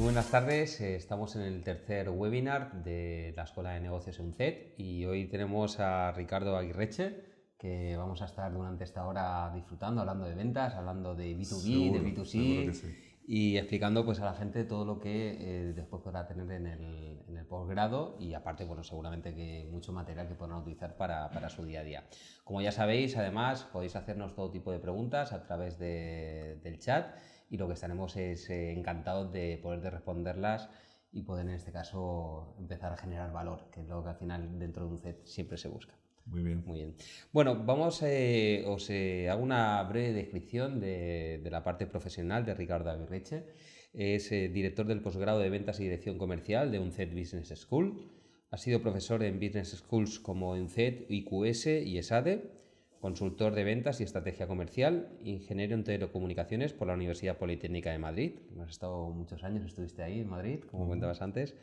Muy buenas tardes, estamos en el tercer webinar de la Escuela de Negocios EUNCED y hoy tenemos a Ricardo Aguirreche, que vamos a estar durante esta hora disfrutando, hablando de ventas, hablando de B2B, Seguro, de B2C seguro que sí. y explicando pues a la gente todo lo que después podrá tener en el posgrado y aparte, bueno, seguramente que mucho material que podrán utilizar para su día a día. Como ya sabéis, además podéis hacernos todo tipo de preguntas a través del chat y lo que estaremos es encantados de poder responderlas y poder en este caso empezar a generar valor, que es lo que al final dentro de un CET siempre se busca. Muy bien. Muy bien. Bueno, vamos, os hago una breve descripción de la parte profesional de Ricardo Aguirreche. Es director del posgrado de Ventas y Dirección Comercial de UNCED Business School. Ha sido profesor en Business Schools como UNCED, IQS y ESADE. Consultor de ventas y estrategia comercial, ingeniero en telecomunicaciones por la Universidad Politécnica de Madrid. Has estado muchos años, estuviste ahí en Madrid, como comentabas antes.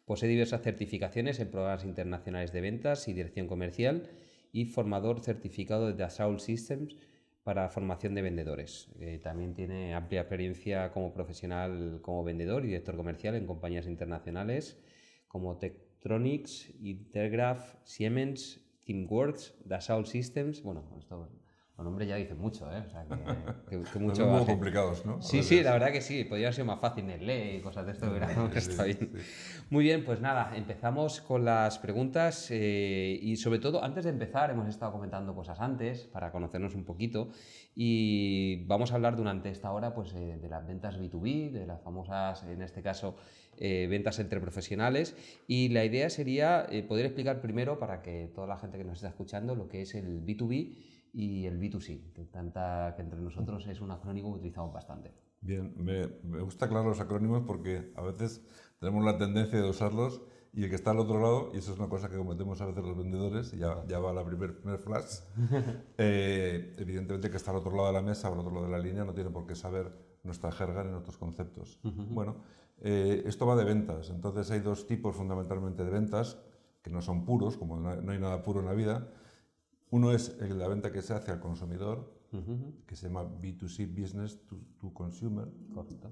Posee diversas certificaciones en programas internacionales de ventas y dirección comercial y formador certificado de Dassault Systems para formación de vendedores. También tiene amplia experiencia como profesional, como vendedor y director comercial en compañías internacionales como Tektronix, Intergraph, Siemens, TeamWorks, Dassault Systems. Bueno, esto, los nombres ya dicen mucho, ¿eh? O sea, que mucho. Los un poco complicados, ¿no? Sí, sí, la verdad que sí. Podría haber sido más fácil Nestlé y cosas de esto, pero está bien. Sí. Muy bien, pues nada, empezamos con las preguntas y sobre todo, antes de empezar, hemos estado comentando cosas antes para conocernos un poquito y vamos a hablar durante esta hora pues, de las ventas B2B, de las famosas, en este caso, ventas entre profesionales y la idea sería poder explicar primero para que toda la gente que nos está escuchando lo que es el B2B y el B2C, que entre nosotros es un acrónimo que utilizamos bastante. Bien, me gusta aclarar los acrónimos porque a veces tenemos la tendencia de usarlos y el que está al otro lado, y eso es una cosa que cometemos a veces los vendedores, y ya va la primer flash, evidentemente que está al otro lado de la mesa o al otro lado de la línea no tiene por qué saber nuestra jerga ni nuestros conceptos. Bueno, esto va de ventas, entonces hay dos tipos fundamentalmente de ventas que no son puros, como no hay nada puro en la vida. Uno es la venta que se hace al consumidor, que se llama B2C, Business to Consumer. Correcto.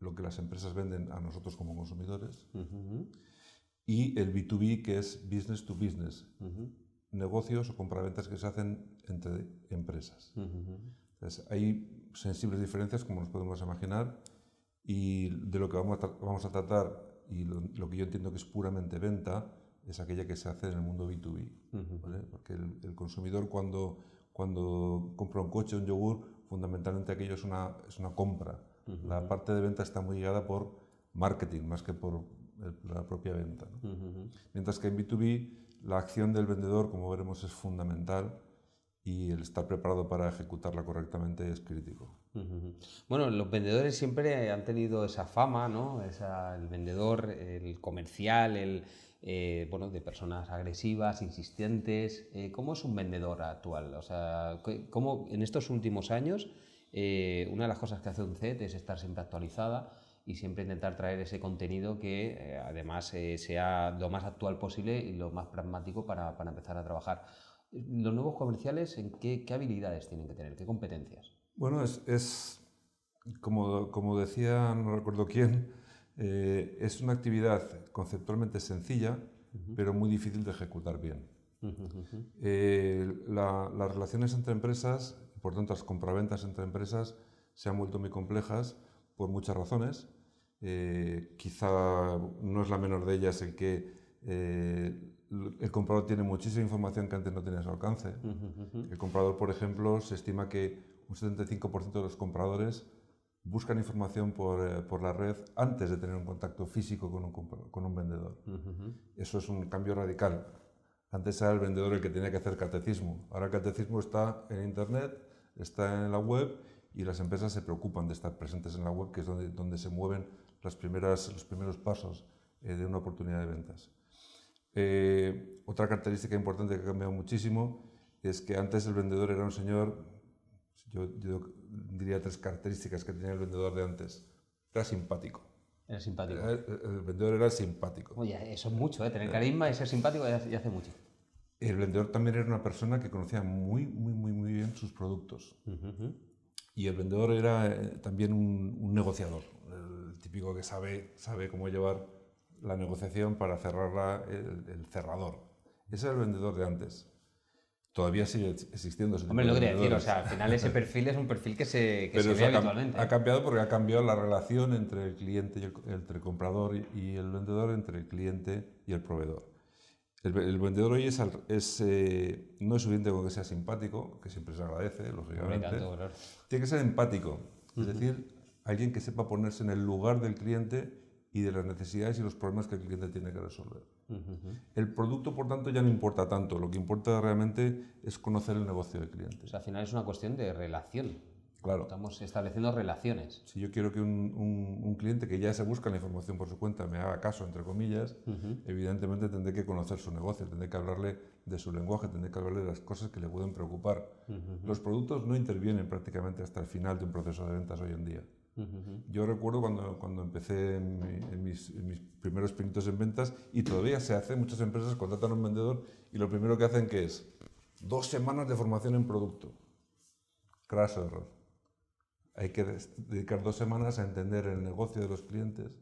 Lo que las empresas venden a nosotros como consumidores. Y el B2B, que es Business to Business. Negocios o compraventas que se hacen entre empresas. Entonces, hay sensibles diferencias, como nos podemos imaginar, y de lo que vamos a tratar, y lo que yo entiendo que es puramente venta, es aquella que se hace en el mundo B2B. ¿Vale? Porque el consumidor cuando compra un coche, un yogur, fundamentalmente aquello es una compra. La parte de venta está muy guiada por marketing más que por la propia venta, ¿no? Mientras que en B2B la acción del vendedor, como veremos, es fundamental y el estar preparado para ejecutarla correctamente es crítico. Bueno, los vendedores siempre han tenido esa fama, ¿no? El vendedor, el comercial, bueno, de personas agresivas, insistentes. ¿Cómo es un vendedor actual? O sea, ¿cómo en estos últimos años una de las cosas que hace un CET es estar siempre actualizada y siempre intentar traer ese contenido que además sea lo más actual posible y lo más pragmático para empezar a trabajar? Los nuevos comerciales, ¿qué habilidades tienen que tener? ¿Qué competencias? Bueno, es como decía, no recuerdo quién, es una actividad conceptualmente sencilla, pero muy difícil de ejecutar bien. Las relaciones entre empresas, por tanto las compraventas entre empresas, se han vuelto muy complejas por muchas razones. Quizá no es la menor de ellas el que el comprador tiene muchísima información que antes no tenía a su alcance. El comprador, por ejemplo, se estima que un 75% de los compradores buscan información por la red antes de tener un contacto físico con un vendedor. Eso es un cambio radical. Antes era el vendedor el que tenía que hacer catecismo. Ahora el catecismo está en Internet, está en la web y las empresas se preocupan de estar presentes en la web, que es donde se mueven los primeros pasos de una oportunidad de ventas. Otra característica importante que ha cambiado muchísimo es que antes el vendedor era un señor, yo diría tres características que tenía el vendedor de antes. Era simpático. Era simpático. El vendedor era simpático. Oye, eso es mucho, ¿eh? Tener carisma y ser simpático ya hace mucho. El vendedor también era una persona que conocía muy bien sus productos. Y el vendedor era también un negociador. el típico que sabe cómo llevar la negociación para cerrarla, el cerrador. Ese es el vendedor de antes. Todavía sigue existiendo ese tipo Hombre, de lo quería decir, o vendedores. sea, al final ese perfil es un perfil que se Pero ve eso habitualmente. ha cambiado porque ha cambiado la relación entre el cliente entre el comprador y el vendedor, entre el cliente y el proveedor. El vendedor hoy no es suficiente con que sea simpático, que siempre se agradece, lógicamente. Tanto, claro. Tiene que ser empático, es decir, alguien que sepa ponerse en el lugar del cliente y de las necesidades y los problemas que el cliente tiene que resolver. El producto, por tanto, ya no importa tanto. Lo que importa realmente es conocer el negocio del cliente. O sea, al final es una cuestión de relación. Claro. Estamos estableciendo relaciones. Si yo quiero que un cliente que ya se busca la información por su cuenta me haga caso, entre comillas, evidentemente tendré que conocer su negocio, tendré que hablarle de su lenguaje, tendré que hablarle de las cosas que le pueden preocupar. Los productos no intervienen prácticamente hasta el final de un proceso de ventas hoy en día. Yo recuerdo cuando empecé en mis primeros pinitos en ventas, y todavía se hace, muchas empresas contratan a un vendedor y lo primero que hacen que es 2 semanas de formación en producto. Craso error. Hay que dedicar 2 semanas a entender el negocio de los clientes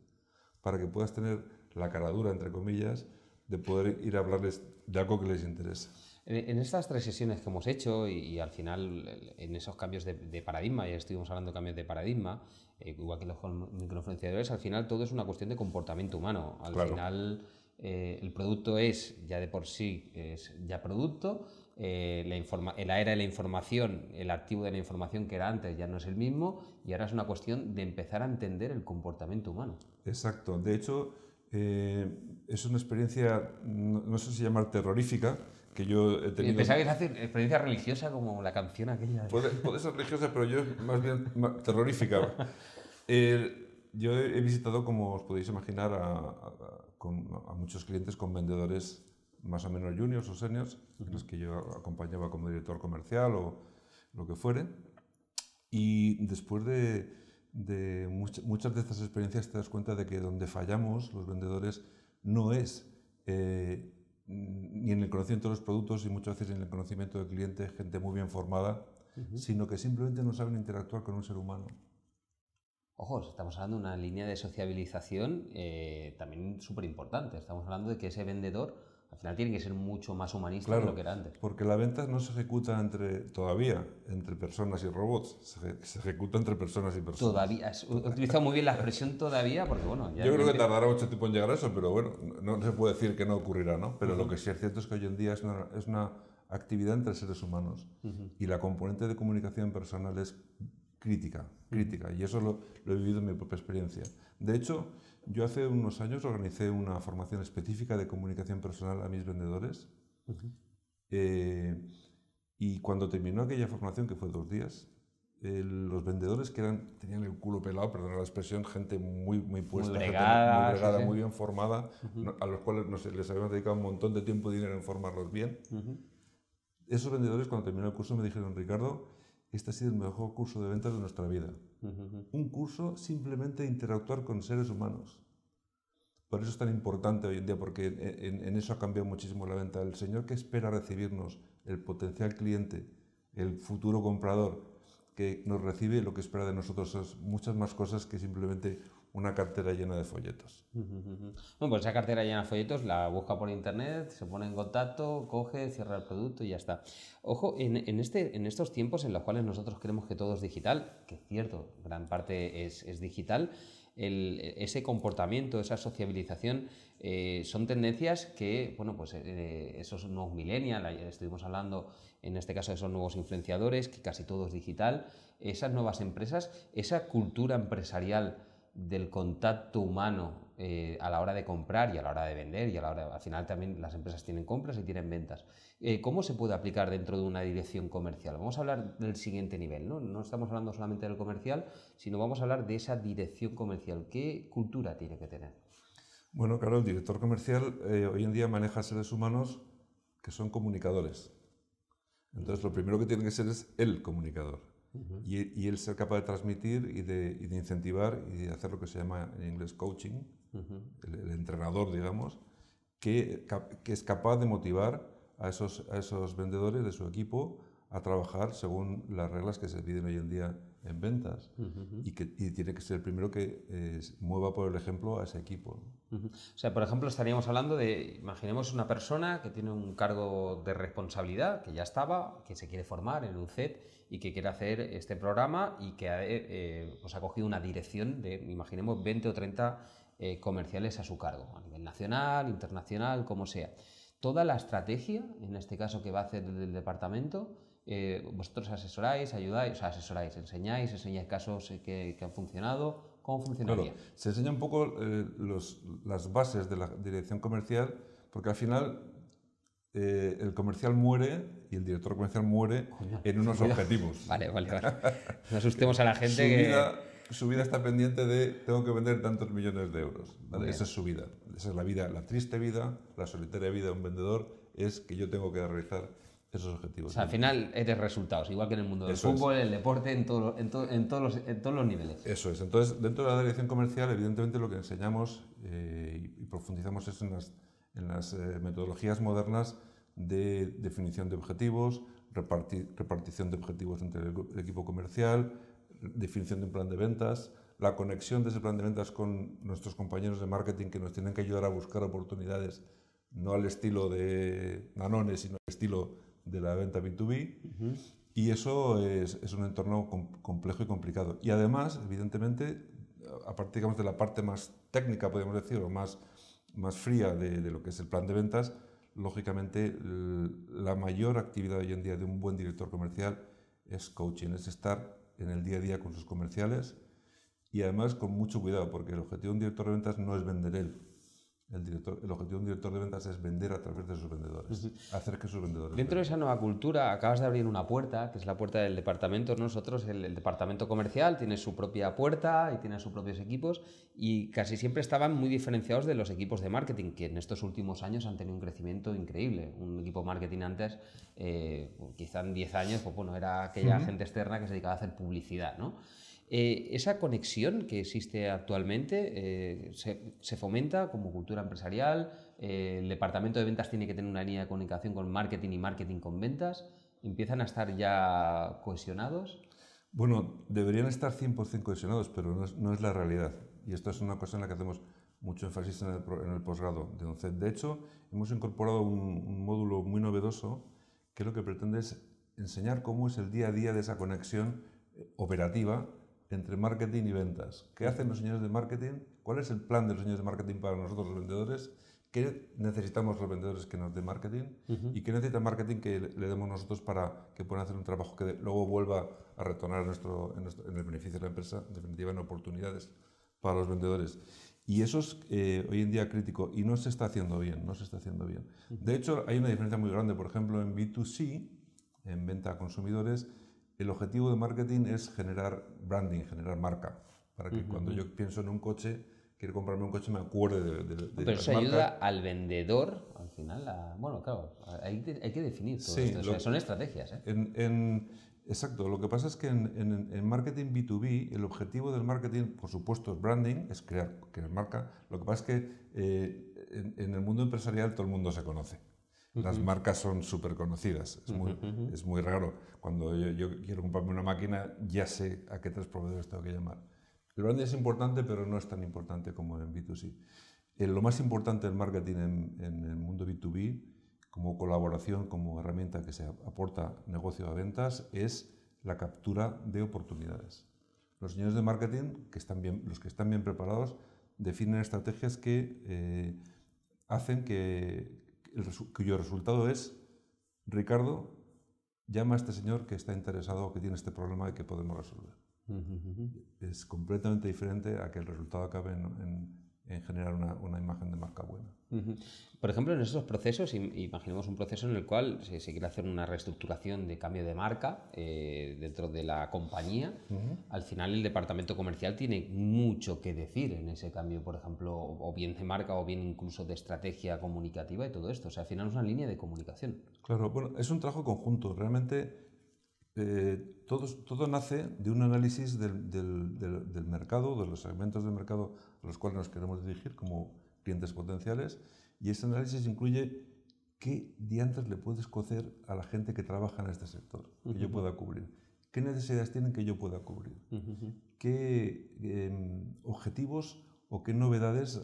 para que puedas tener la caradura, entre comillas, de poder ir a hablarles de algo que les interese. En estas 3 sesiones que hemos hecho y al final en esos cambios de paradigma, ya estuvimos hablando de cambios de paradigma, igual que los microinfluenciadores, al final todo es una cuestión de comportamiento humano. Al final el producto es ya de por sí, es ya producto, la era de la información, el activo de la información que era antes ya no es el mismo y ahora es una cuestión de empezar a entender el comportamiento humano. Exacto. De hecho, es una experiencia, no sé si llamar terrorífica, que yo he tenido... Pensaba que es hacer experiencia religiosa como la canción aquella. Puede ser religiosa, pero yo más bien terrorífica. Yo he visitado, como os podéis imaginar, a muchos clientes con vendedores más o menos juniors o seniors, los que yo acompañaba como director comercial o lo que fuere. Y después de muchas de estas experiencias te das cuenta de que donde fallamos los vendedores no es ni en el conocimiento de los productos y muchas veces en el conocimiento del cliente, gente muy bien formada, sino que simplemente no saben interactuar con un ser humano. Ojo, estamos hablando de una línea de sociabilización también súper importante. Estamos hablando de que ese vendedor al final tiene que ser mucho más humanista de lo que era antes. Porque la venta no se ejecuta todavía entre personas y robots, se ejecuta entre personas y personas. Todavía, he utilizado muy bien la expresión todavía porque bueno... Yo creo que tardará mucho tiempo en llegar a eso, pero bueno, no se puede decir que no ocurrirá, ¿no? Pero lo que sí es cierto es que hoy en día es una actividad entre seres humanos y la componente de comunicación personal es crítica, y eso lo he vivido en mi propia experiencia. De hecho, yo hace unos años organicé una formación específica de comunicación personal a mis vendedores y cuando terminó aquella formación, que fue 2 días, los vendedores que tenían el culo pelado, perdón la expresión, gente muy puesta, muy bregada, gente muy bregada, muy bien formada, a los cuales les habíamos dedicado un montón de tiempo y dinero en formarlos bien. Esos vendedores, cuando terminó el curso, me dijeron: Ricardo, este ha sido el mejor curso de ventas de nuestra vida. Un curso simplemente de interactuar con seres humanos. Por eso es tan importante hoy en día, porque en eso ha cambiado muchísimo la venta. El señor que espera recibirnos, el potencial cliente, el futuro comprador que nos recibe, lo que espera de nosotros es muchas más cosas que simplemente una cartera llena de folletos. Bueno, pues esa cartera llena de folletos la busca por internet, se pone en contacto, coge, cierra el producto y ya está. Ojo, en estos tiempos en los cuales nosotros creemos que todo es digital, que es cierto, gran parte es digital, ese comportamiento, esa sociabilización, son tendencias que, bueno, pues esos nuevos millennials, estuvimos hablando en este caso de esos nuevos influenciadores, que casi todo es digital, esas nuevas empresas, esa cultura empresarial del contacto humano a la hora de comprar y a la hora de vender y al final también las empresas tienen compras y tienen ventas. ¿Cómo se puede aplicar dentro de una dirección comercial? Vamos a hablar del siguiente nivel, ¿no? No estamos hablando solamente del comercial, sino vamos a hablar de esa dirección comercial. ¿Qué cultura tiene que tener? Bueno, claro, el director comercial hoy en día maneja seres humanos que son comunicadores. Entonces, lo primero que tiene que ser es el comunicador. Y él ser capaz de transmitir y de incentivar y de hacer lo que se llama en inglés coaching, el entrenador, digamos, que es capaz de motivar a esos vendedores de su equipo a trabajar según las reglas que se piden hoy en día en ventas y tiene que ser el primero que mueva por el ejemplo a ese equipo. O sea, por ejemplo, estaríamos hablando de, imaginemos una persona que tiene un cargo de responsabilidad, que ya estaba, que se quiere formar en un CET y que quiere hacer este programa y que pues ha cogido una dirección de, imaginemos, 20 o 30 comerciales a su cargo, a nivel nacional, internacional, como sea. Toda la estrategia, en este caso que va a hacer el departamento, vosotros asesoráis, ayudáis, o sea, asesoráis, enseñáis casos que han funcionado. ¿Cómo funcionaría? Claro, se enseña un poco las bases de la dirección comercial, porque al final el comercial muere y el director comercial muere en unos objetivos. Vale. No asustemos a la gente Su vida está pendiente de tengo que vender tantos millones de euros. ¿Vale? Esa es su vida. Esa es la vida, la triste vida, la solitaria vida de un vendedor, es que yo tengo que realizar esos objetivos. O sea, al final eres resultados, igual que en el mundo del fútbol, el deporte, en todos los niveles. Eso es. Entonces, dentro de la dirección comercial, evidentemente lo que enseñamos y profundizamos es en las metodologías modernas de definición de objetivos, repartición de objetivos entre el equipo comercial, definición de un plan de ventas, la conexión de ese plan de ventas con nuestros compañeros de marketing que nos tienen que ayudar a buscar oportunidades, no al estilo de Danone, sino al estilo de la venta B2B. Y eso es un entorno complejo y complicado. Y además, evidentemente, aparte digamos, de la parte más técnica, podemos decir, o más fría de lo que es el plan de ventas, lógicamente la mayor actividad hoy en día de un buen director comercial es coaching, es estar en el día a día con sus comerciales y además con mucho cuidado, porque el objetivo de un director de ventas no es vender él. El objetivo de un director de ventas es vender a través de sus vendedores, hacer que sus vendedores Dentro de esa nueva cultura acabas de abrir una puerta, que es la puerta del departamento. Nosotros, el departamento comercial, tiene su propia puerta y tiene sus propios equipos y casi siempre estaban muy diferenciados de los equipos de marketing, que en estos últimos años han tenido un crecimiento increíble. Un equipo marketing antes, quizá en 10 años, pues bueno, era aquella gente externa que se dedicaba a hacer publicidad, ¿no? Esa conexión que existe actualmente se fomenta como cultura empresarial. El departamento de ventas tiene que tener una línea de comunicación con marketing y marketing con ventas. ¿Empiezan a estar ya cohesionados? Bueno, deberían estar 100% cohesionados, pero no es la realidad. Y esto es una cosa en la que hacemos mucho énfasis en el posgrado de UNCED. De hecho, hemos incorporado un módulo muy novedoso que lo que pretende es enseñar cómo es el día a día de esa conexión operativa entre marketing y ventas. ¿Qué hacen los señores de marketing? ¿Cuál es el plan de los señores de marketing para nosotros los vendedores? ¿Qué necesitamos los vendedores que nos dé marketing? ¿Y qué necesita marketing que le demos nosotros para que puedan hacer un trabajo que luego vuelva a retornar en el beneficio de la empresa, en definitiva en oportunidades para los vendedores? Y eso es hoy en día crítico y no se está haciendo bien, no se está haciendo bien. De hecho, hay una diferencia muy grande, por ejemplo, en B2C, en venta a consumidores, el objetivo de marketing es generar branding, generar marca, para que cuando yo pienso en un coche, quiero comprarme un coche, me acuerde de Pero eso ayuda al vendedor, al final, bueno, claro, hay que definir todo esto, o sea, son estrategias. Exacto, lo que pasa es que en marketing B2B, el objetivo del marketing, por supuesto, es branding, es crear marca. Lo que pasa es que en el mundo empresarial todo el mundo se conoce. Las marcas son súper conocidas, es muy raro. Cuando yo quiero comprarme una máquina, ya sé a qué tres proveedores tengo que llamar. El branding es importante, pero no es tan importante como en B2C. Lo más importante del marketing en el mundo B2B, como colaboración, como herramienta que se aporta negocio a ventas, es la captura de oportunidades. Los señores de marketing, los que están bien preparados, definen estrategias que hacen cuyo resultado es: Ricardo, llama a este señor que está interesado o que tiene este problema y que podemos resolver. Es completamente diferente a que el resultado acabe en generar una imagen de marca buena. Por ejemplo, en esos procesos, imaginemos un proceso en el cual se quiere hacer una reestructuración de cambio de marca dentro de la compañía. Al final el departamento comercial tiene mucho que decir en ese cambio, por ejemplo, o bien de marca o bien incluso de estrategia comunicativa y todo esto. O sea, al final es una línea de comunicación. Claro, bueno, es un trabajo conjunto. Realmente todo nace de un análisis del mercado, de los segmentos del mercado a los cuales nos queremos dirigir como clientes potenciales, y ese análisis incluye ¿qué diantres le puedes cocer a la gente que trabaja en este sector que yo pueda cubrir? ¿Qué necesidades tienen que yo pueda cubrir? ¿Qué objetivos o qué novedades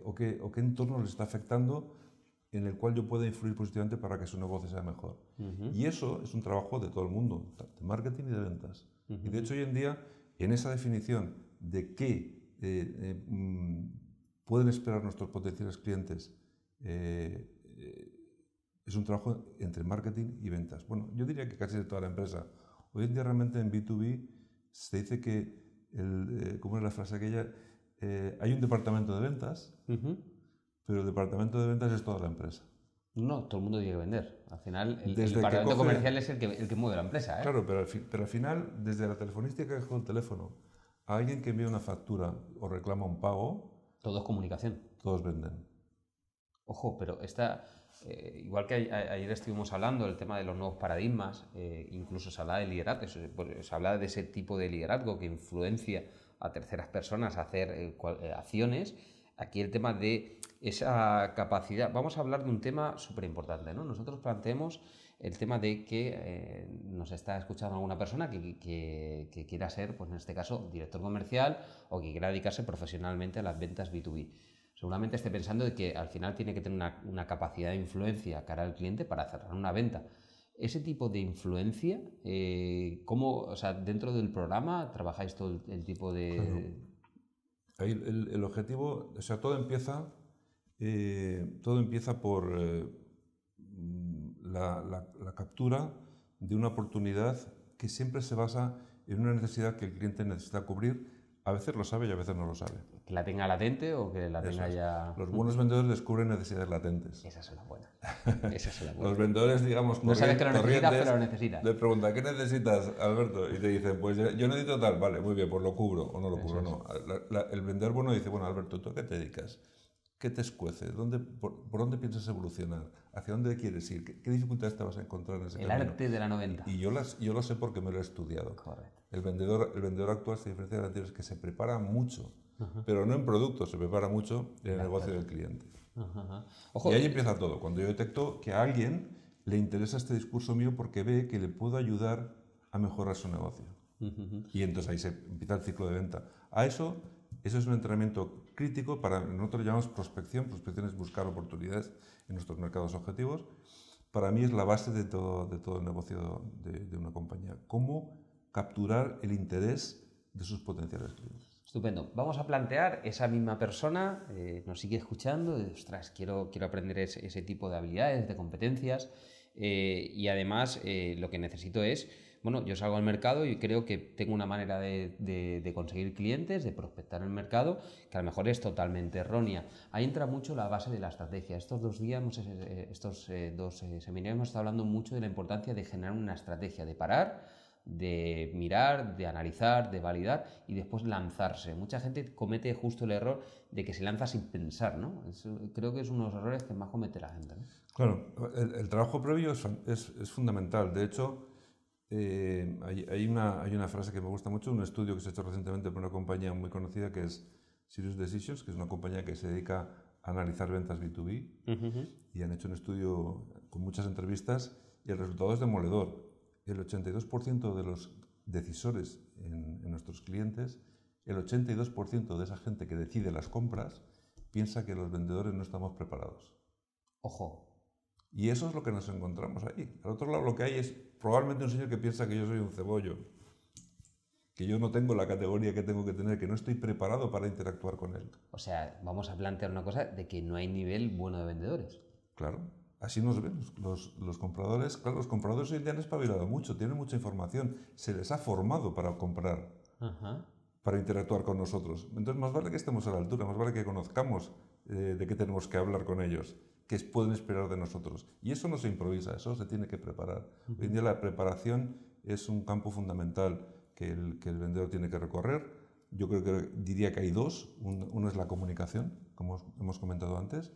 o qué entorno les está afectando en el cual yo pueda influir positivamente para que su negocio sea mejor? Y eso es un trabajo de todo el mundo, de marketing y de ventas. Y de hecho hoy en día, en esa definición de qué pueden esperar nuestros potenciales clientes, es un trabajo entre marketing y ventas. Bueno, yo diría que casi de toda la empresa. Hoy en día realmente en B2B se dice que, ¿cómo es la frase aquella? Hay un departamento de ventas, pero el departamento de ventas es toda la empresa. No, todo el mundo tiene que vender. Al final, el Desde departamento comercial es el que mueve la empresa, ¿eh? Claro, pero al final, desde la telefonista que dejó el teléfono a alguien que envía una factura o reclama un pago, todo es comunicación. Todos venden. Ojo, pero igual que ayer estuvimos hablando del tema de los nuevos paradigmas, incluso se habla de liderazgo, se habla de ese tipo de liderazgo que influencia a terceras personas a hacer acciones. Aquí el tema de esa capacidad, vamos a hablar de un tema súper importante, ¿no? Nosotros planteemos el tema de que nos está escuchando alguna persona que quiera ser, pues en este caso, director comercial o que quiera dedicarse profesionalmente a las ventas B2B. Seguramente esté pensando de que al final tiene que tener una capacidad de influencia cara al cliente para cerrar una venta. Ese tipo de influencia, o sea, dentro del programa trabajáis todo el tipo de... Claro. Ahí el objetivo, o sea, todo empieza por la captura de una oportunidad que siempre se basa en una necesidad que el cliente necesita cubrir. A veces lo sabe y a veces no lo sabe. Que la tenga latente o que la tenga ya... Los buenos vendedores descubren necesidades latentes. Esas son las buenas. Esas son las buenas. Los vendedores, digamos, no sabes que lo necesitas, pero lo necesitas. Le preguntan, ¿qué necesitas, Alberto? Y te dicen, pues yo necesito tal. Vale, muy bien, pues lo cubro o no lo cubro. No. El vendedor bueno dice, bueno, Alberto, ¿tú a qué te dedicas? ¿Qué te escuece? ¿Por dónde piensas evolucionar? ¿Hacia dónde quieres ir? ¿Qué dificultades te vas a encontrar en ese camino? El arte de la 90. Y yo lo sé porque me lo he estudiado. Correcto. El vendedor actual, se diferencia del anterior, es que se prepara mucho, pero no en productos, se prepara mucho en el negocio del cliente. Ojo, y ahí empieza todo. Cuando yo detecto que a alguien le interesa este discurso mío porque ve que le puedo ayudar a mejorar su negocio. Y entonces ahí se empieza el ciclo de venta. Eso es un entrenamiento crítico para, nosotros lo llamamos prospección. Prospección es buscar oportunidades en nuestros mercados objetivos. Para mí es la base de todo el negocio de una compañía. ¿Cómo capturar el interés de sus potenciales clientes? Estupendo. Vamos a plantear, esa misma persona nos sigue escuchando, ostras, quiero aprender ese tipo de habilidades, de competencias, y además lo que necesito es, bueno, yo salgo al mercado y creo que tengo una manera de conseguir clientes, de prospectar el mercado, que a lo mejor es totalmente errónea. Ahí entra mucho la base de la estrategia. Estos 2 días, estos 2 seminarios hemos estado hablando mucho de la importancia de generar una estrategia, de parar, de mirar, de analizar, de validar y después lanzarse. Mucha gente comete justo el error de que se lanza sin pensar, ¿no? Creo que es uno de los errores que más comete la gente, ¿no? Claro, el trabajo previo es fundamental. De hecho, hay una frase que me gusta mucho, un estudio que se ha hecho recientemente por una compañía muy conocida que es Sirius Decisions, que es una compañía que se dedica a analizar ventas B2B, y han hecho un estudio con muchas entrevistas y el resultado es demoledor. El 82% de los decisores en nuestros clientes, el 82% de esa gente que decide las compras, piensa que los vendedores no estamos preparados. Ojo. Y eso es lo que nos encontramos ahí. Al otro lado lo que hay es probablemente un señor que piensa que yo soy un cebollo, que yo no tengo la categoría que tengo que tener, que no estoy preparado para interactuar con él. O sea, vamos a plantear una cosa de que no hay nivel bueno de vendedores. Claro. Así nos ven los compradores. Claro, los compradores hoy en día han espabilado mucho, tienen mucha información, se les ha formado para comprar, para interactuar con nosotros. Entonces, más vale que estemos a la altura, más vale que conozcamos de qué tenemos que hablar con ellos, qué pueden esperar de nosotros. Y eso no se improvisa, eso se tiene que preparar. Hoy en día la preparación es un campo fundamental que el vendedor tiene que recorrer. Yo diría que hay 2. Uno es la comunicación, como hemos comentado antes,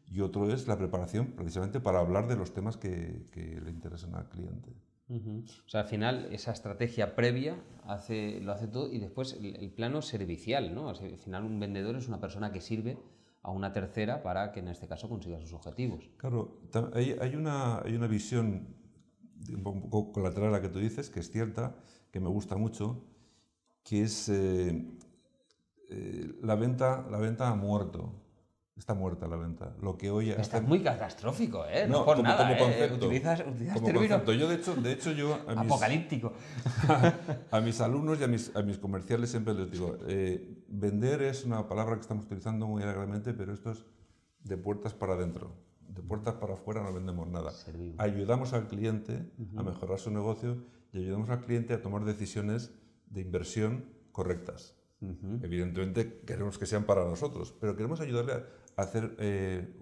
y otro es la preparación, precisamente para hablar de los temas que le interesan al cliente. O sea, al final, esa estrategia previa lo hace todo y después el plano servicial, ¿no? Al final, un vendedor es una persona que sirve a una tercera para que en este caso consiga sus objetivos. Claro, hay una visión un poco colateral a la que tú dices, que es cierta, que me gusta mucho, que es la venta ha muerto. Está muerta la venta. Lo que hoy Estás muy catastrófico, ¿eh? No, No, por como, nada, como concepto. Utilizas Como términos concepto. Yo, de hecho, yo apocalíptico. a mis alumnos y a mis comerciales siempre les digo, vender es una palabra que estamos utilizando muy alegremente, pero esto es de puertas para adentro. De puertas para afuera no vendemos nada. Servimos. Ayudamos al cliente a mejorar su negocio y ayudamos al cliente a tomar decisiones de inversión correctas. Evidentemente queremos que sean para nosotros, pero queremos ayudarle a hacer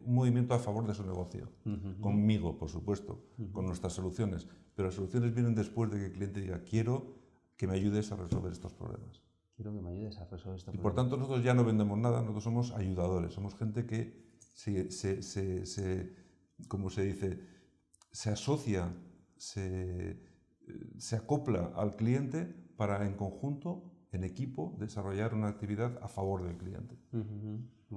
un movimiento a favor de su negocio. Conmigo, por supuesto, con nuestras soluciones. Pero las soluciones vienen después de que el cliente diga, quiero que me ayudes a resolver estos problemas. Quiero que me ayudes a resolver estos Y problemas. por tanto nosotros ya no vendemos nada, nosotros somos ayudadores, somos gente que ¿cómo se dice? Se asocia, se acopla al cliente para en conjunto, en equipo, desarrollar una actividad a favor del cliente.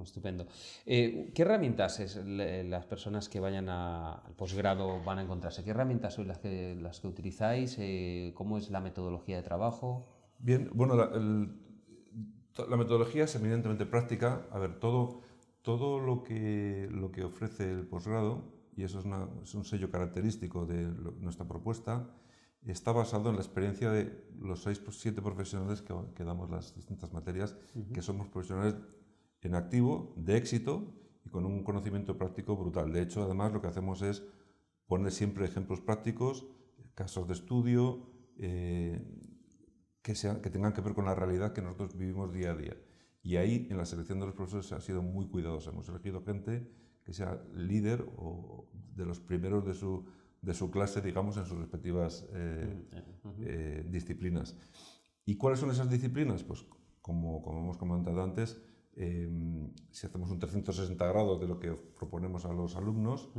Estupendo. ¿Qué herramientas las personas que vayan al posgrado van a encontrarse? ¿Qué herramientas son las que utilizáis? ¿Cómo es la metodología de trabajo? Bien, bueno, la metodología es eminentemente práctica. A ver, todo lo que ofrece el posgrado, y eso es un sello característico de nuestra propuesta, está basado en la experiencia de los 6-7 profesionales que damos las distintas materias, que somos profesionales en activo, de éxito y con un conocimiento práctico brutal. De hecho, además, lo que hacemos es poner siempre ejemplos prácticos, casos de estudio, que tengan que ver con la realidad que nosotros vivimos día a día. Y ahí, en la selección de los profesores, ha sido muy cuidadoso. Hemos elegido gente que sea líder o de los primeros de su clase, digamos, en sus respectivas disciplinas. ¿Y cuáles son esas disciplinas? Pues, como hemos comentado antes, si hacemos un 360 grados de lo que proponemos a los alumnos,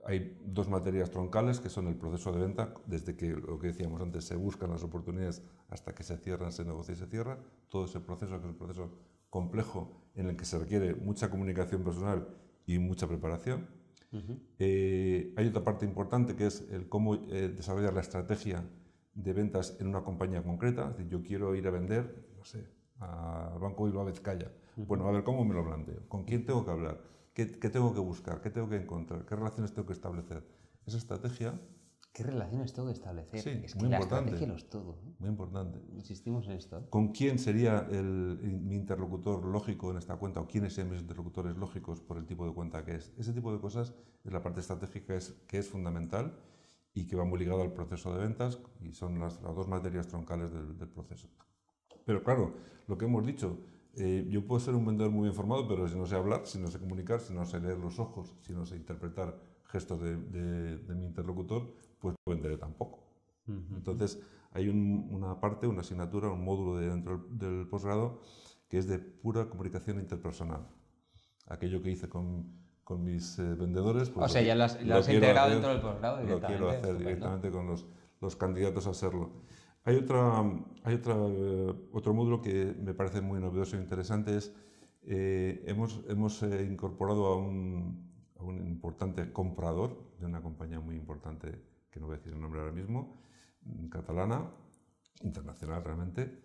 hay dos materias troncales que son el proceso de venta, desde que lo que decíamos antes, se buscan las oportunidades hasta que se cierran, se negocia y se cierra, todo ese proceso que es un proceso complejo en el que se requiere mucha comunicación personal y mucha preparación. Hay otra parte importante que es el cómo desarrollar la estrategia de ventas en una compañía concreta. Es decir, yo quiero ir a vender, no sé, al Banco Bilbao Vizcaya. Bueno, a ver, ¿cómo me lo planteo? ¿Con quién tengo que hablar? ¿Qué tengo que buscar? ¿Qué tengo que encontrar? ¿Qué relaciones tengo que establecer? Esa estrategia... ¿Qué relaciones tengo que establecer? Sí, es que muy la importante. estrategia lo es todo. Muy importante. Insistimos en esto. ¿Con quién sería mi interlocutor lógico en esta cuenta? ¿O quiénes serían mis interlocutores lógicos por el tipo de cuenta que es? Ese tipo de cosas es la parte estratégica que es fundamental y que va muy ligado al proceso de ventas y son las dos materias troncales del proceso. Pero claro, lo que hemos dicho, yo puedo ser un vendedor muy bien formado, pero si no sé hablar, si no sé comunicar, si no sé leer los ojos, si no sé interpretar gestos de mi interlocutor, pues no venderé tampoco. Entonces, hay una parte, una asignatura, un módulo dentro del posgrado que es de pura comunicación interpersonal. Aquello que hice con mis vendedores... Pues o sea, ya lo has integrado dentro del posgrado directamente. Lo quiero hacer estupendo. directamente con los candidatos a haserlo. Hay otro módulo que me parece muy novedoso e interesante. Hemos incorporado a un importante comprador de una compañía muy importante, que no voy a decir el nombre ahora mismo, catalana, internacional realmente,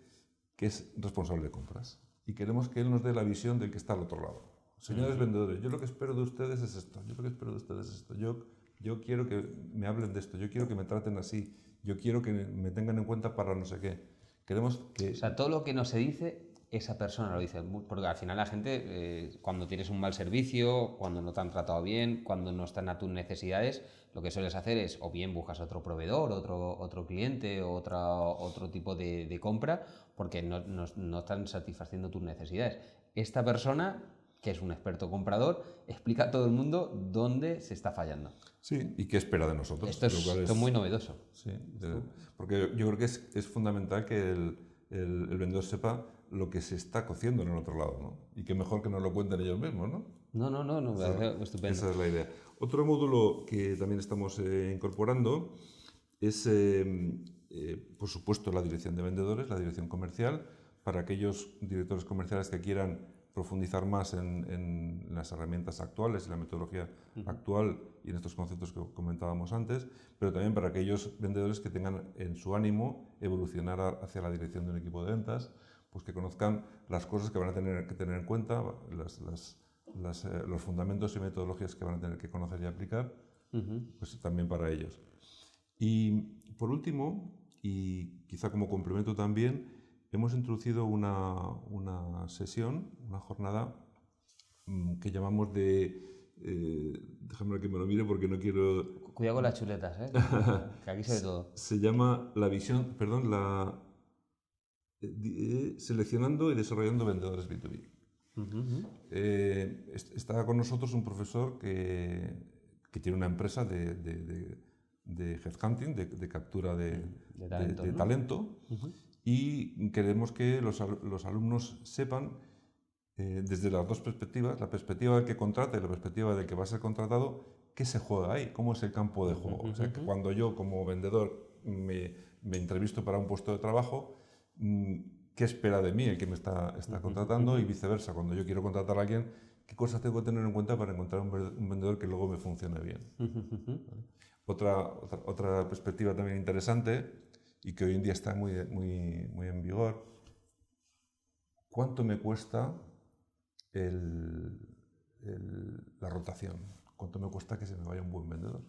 que es responsable de compras. Y queremos que él nos dé la visión del que está al otro lado. Señores vendedores, yo lo que espero de ustedes es esto, yo lo que espero de ustedes es esto, yo quiero que me hablen de esto, yo quiero que me traten así, yo quiero que me tengan en cuenta para no sé qué. Queremos que... O sea, todo lo que no se dice, esa persona lo dice. Porque al final la gente, cuando tienes un mal servicio, cuando no te han tratado bien, cuando no están a tus necesidades, lo que sueles hacer es o bien buscas otro proveedor, otro cliente, otro tipo de compra, porque no están satisfaciendo tus necesidades. Esta persona, que es un experto comprador, explica a todo el mundo dónde se está fallando. Sí, y qué espera de nosotros. Esto es muy novedoso. Sí, porque yo creo que es fundamental que el vendedor sepa lo que se está cociendo en el otro lado, ¿no? Y qué mejor que nos lo cuenten ellos mismos, ¿no? No, estupendo. Esa es la idea. Otro módulo que también estamos incorporando es, por supuesto, la dirección de vendedores, la dirección comercial, para aquellos directores comerciales que quieran profundizar más en las herramientas actuales, en la metodología actual y en estos conceptos que comentábamos antes, pero también para aquellos vendedores que tengan en su ánimo evolucionar hacia la dirección de un equipo de ventas, pues que conozcan las cosas que van a tener que tener en cuenta, los fundamentos y metodologías que van a tener que conocer y aplicar, pues también para ellos. Y por último, y quizá como complemento también, hemos introducido una sesión, una jornada que llamamos déjame que me lo mire porque no quiero... Cuidado con las chuletas, que aquí se ve todo. Se llama seleccionando y desarrollando vendedores B2B. Está con nosotros un profesor que tiene una empresa de headhunting, de captura de talento, y queremos que los alumnos sepan desde las dos perspectivas, la perspectiva del que contrata y la perspectiva del que va a ser contratado, qué se juega ahí, cómo es el campo de juego. O sea, que cuando yo como vendedor me entrevisto para un puesto de trabajo, qué espera de mí el que me está contratando, y viceversa, cuando yo quiero contratar a alguien, qué cosas tengo que tener en cuenta para encontrar un vendedor que luego me funcione bien. Otra perspectiva también interesante y que hoy en día está muy en vigor: ¿cuánto me cuesta la rotación? ¿Cuánto me cuesta que se me vaya un buen vendedor?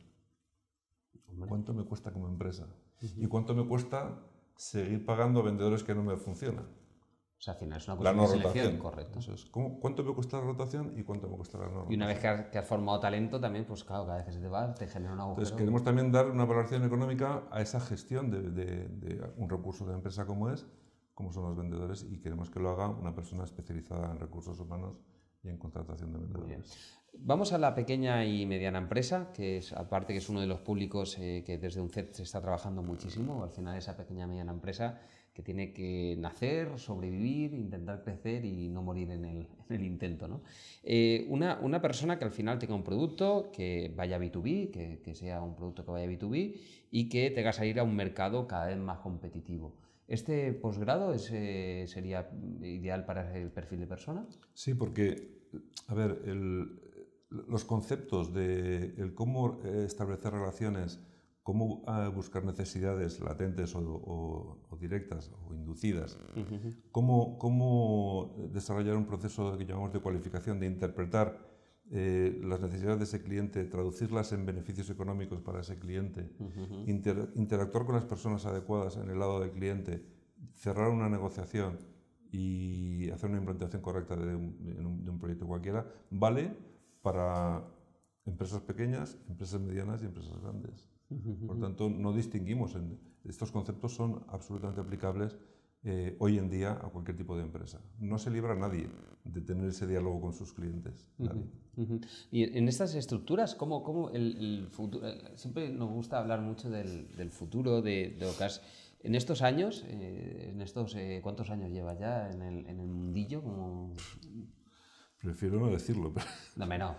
¿Cuánto me cuesta como empresa? ¿Y cuánto me cuesta seguir pagando a vendedores que no me funcionan? O sea, al final es una cuestión de selección, correcto. Eso es. ¿Cuánto me cuesta la rotación y cuánto me cuesta la no rotación? Y una vez que has formado talento también, pues claro, cada vez que se te va, te genera un agujero. Entonces queremos también dar una valoración económica a esa gestión de un recurso de empresa como son los vendedores, y queremos que lo haga una persona especializada en recursos humanos y en contratación de vendedores. Vamos a la pequeña y mediana empresa, que es, aparte que es uno de los públicos que desde UNCED se está trabajando muchísimo. Al final, esa pequeña y mediana empresa que tiene que nacer, sobrevivir, intentar crecer y no morir en el intento, ¿no? Una persona que al final tenga un producto que vaya B2B, que sea un producto que vaya B2B y que tenga que salir a un mercado cada vez más competitivo. ¿Este posgrado sería ideal para el perfil de persona? Sí, porque, a ver, los conceptos de cómo establecer relaciones, cómo buscar necesidades latentes o directas o inducidas, cómo desarrollar un proceso que llamamos de cualificación, de interpretar las necesidades de ese cliente, traducirlas en beneficios económicos para ese cliente, interactuar con las personas adecuadas en el lado del cliente, cerrar una negociación y hacer una implantación correcta de un proyecto cualquiera, vale para empresas pequeñas, empresas medianas y empresas grandes. Por tanto, no distinguimos. Estos conceptos son absolutamente aplicables hoy en día a cualquier tipo de empresa. No se libra a nadie de tener ese diálogo con sus clientes. Y en estas estructuras, ¿cómo el futuro? Siempre nos gusta hablar mucho del futuro, de lo que has... En estos años, ¿cuántos años llevas ya en el mundillo? Prefiero no decirlo. Pero... No,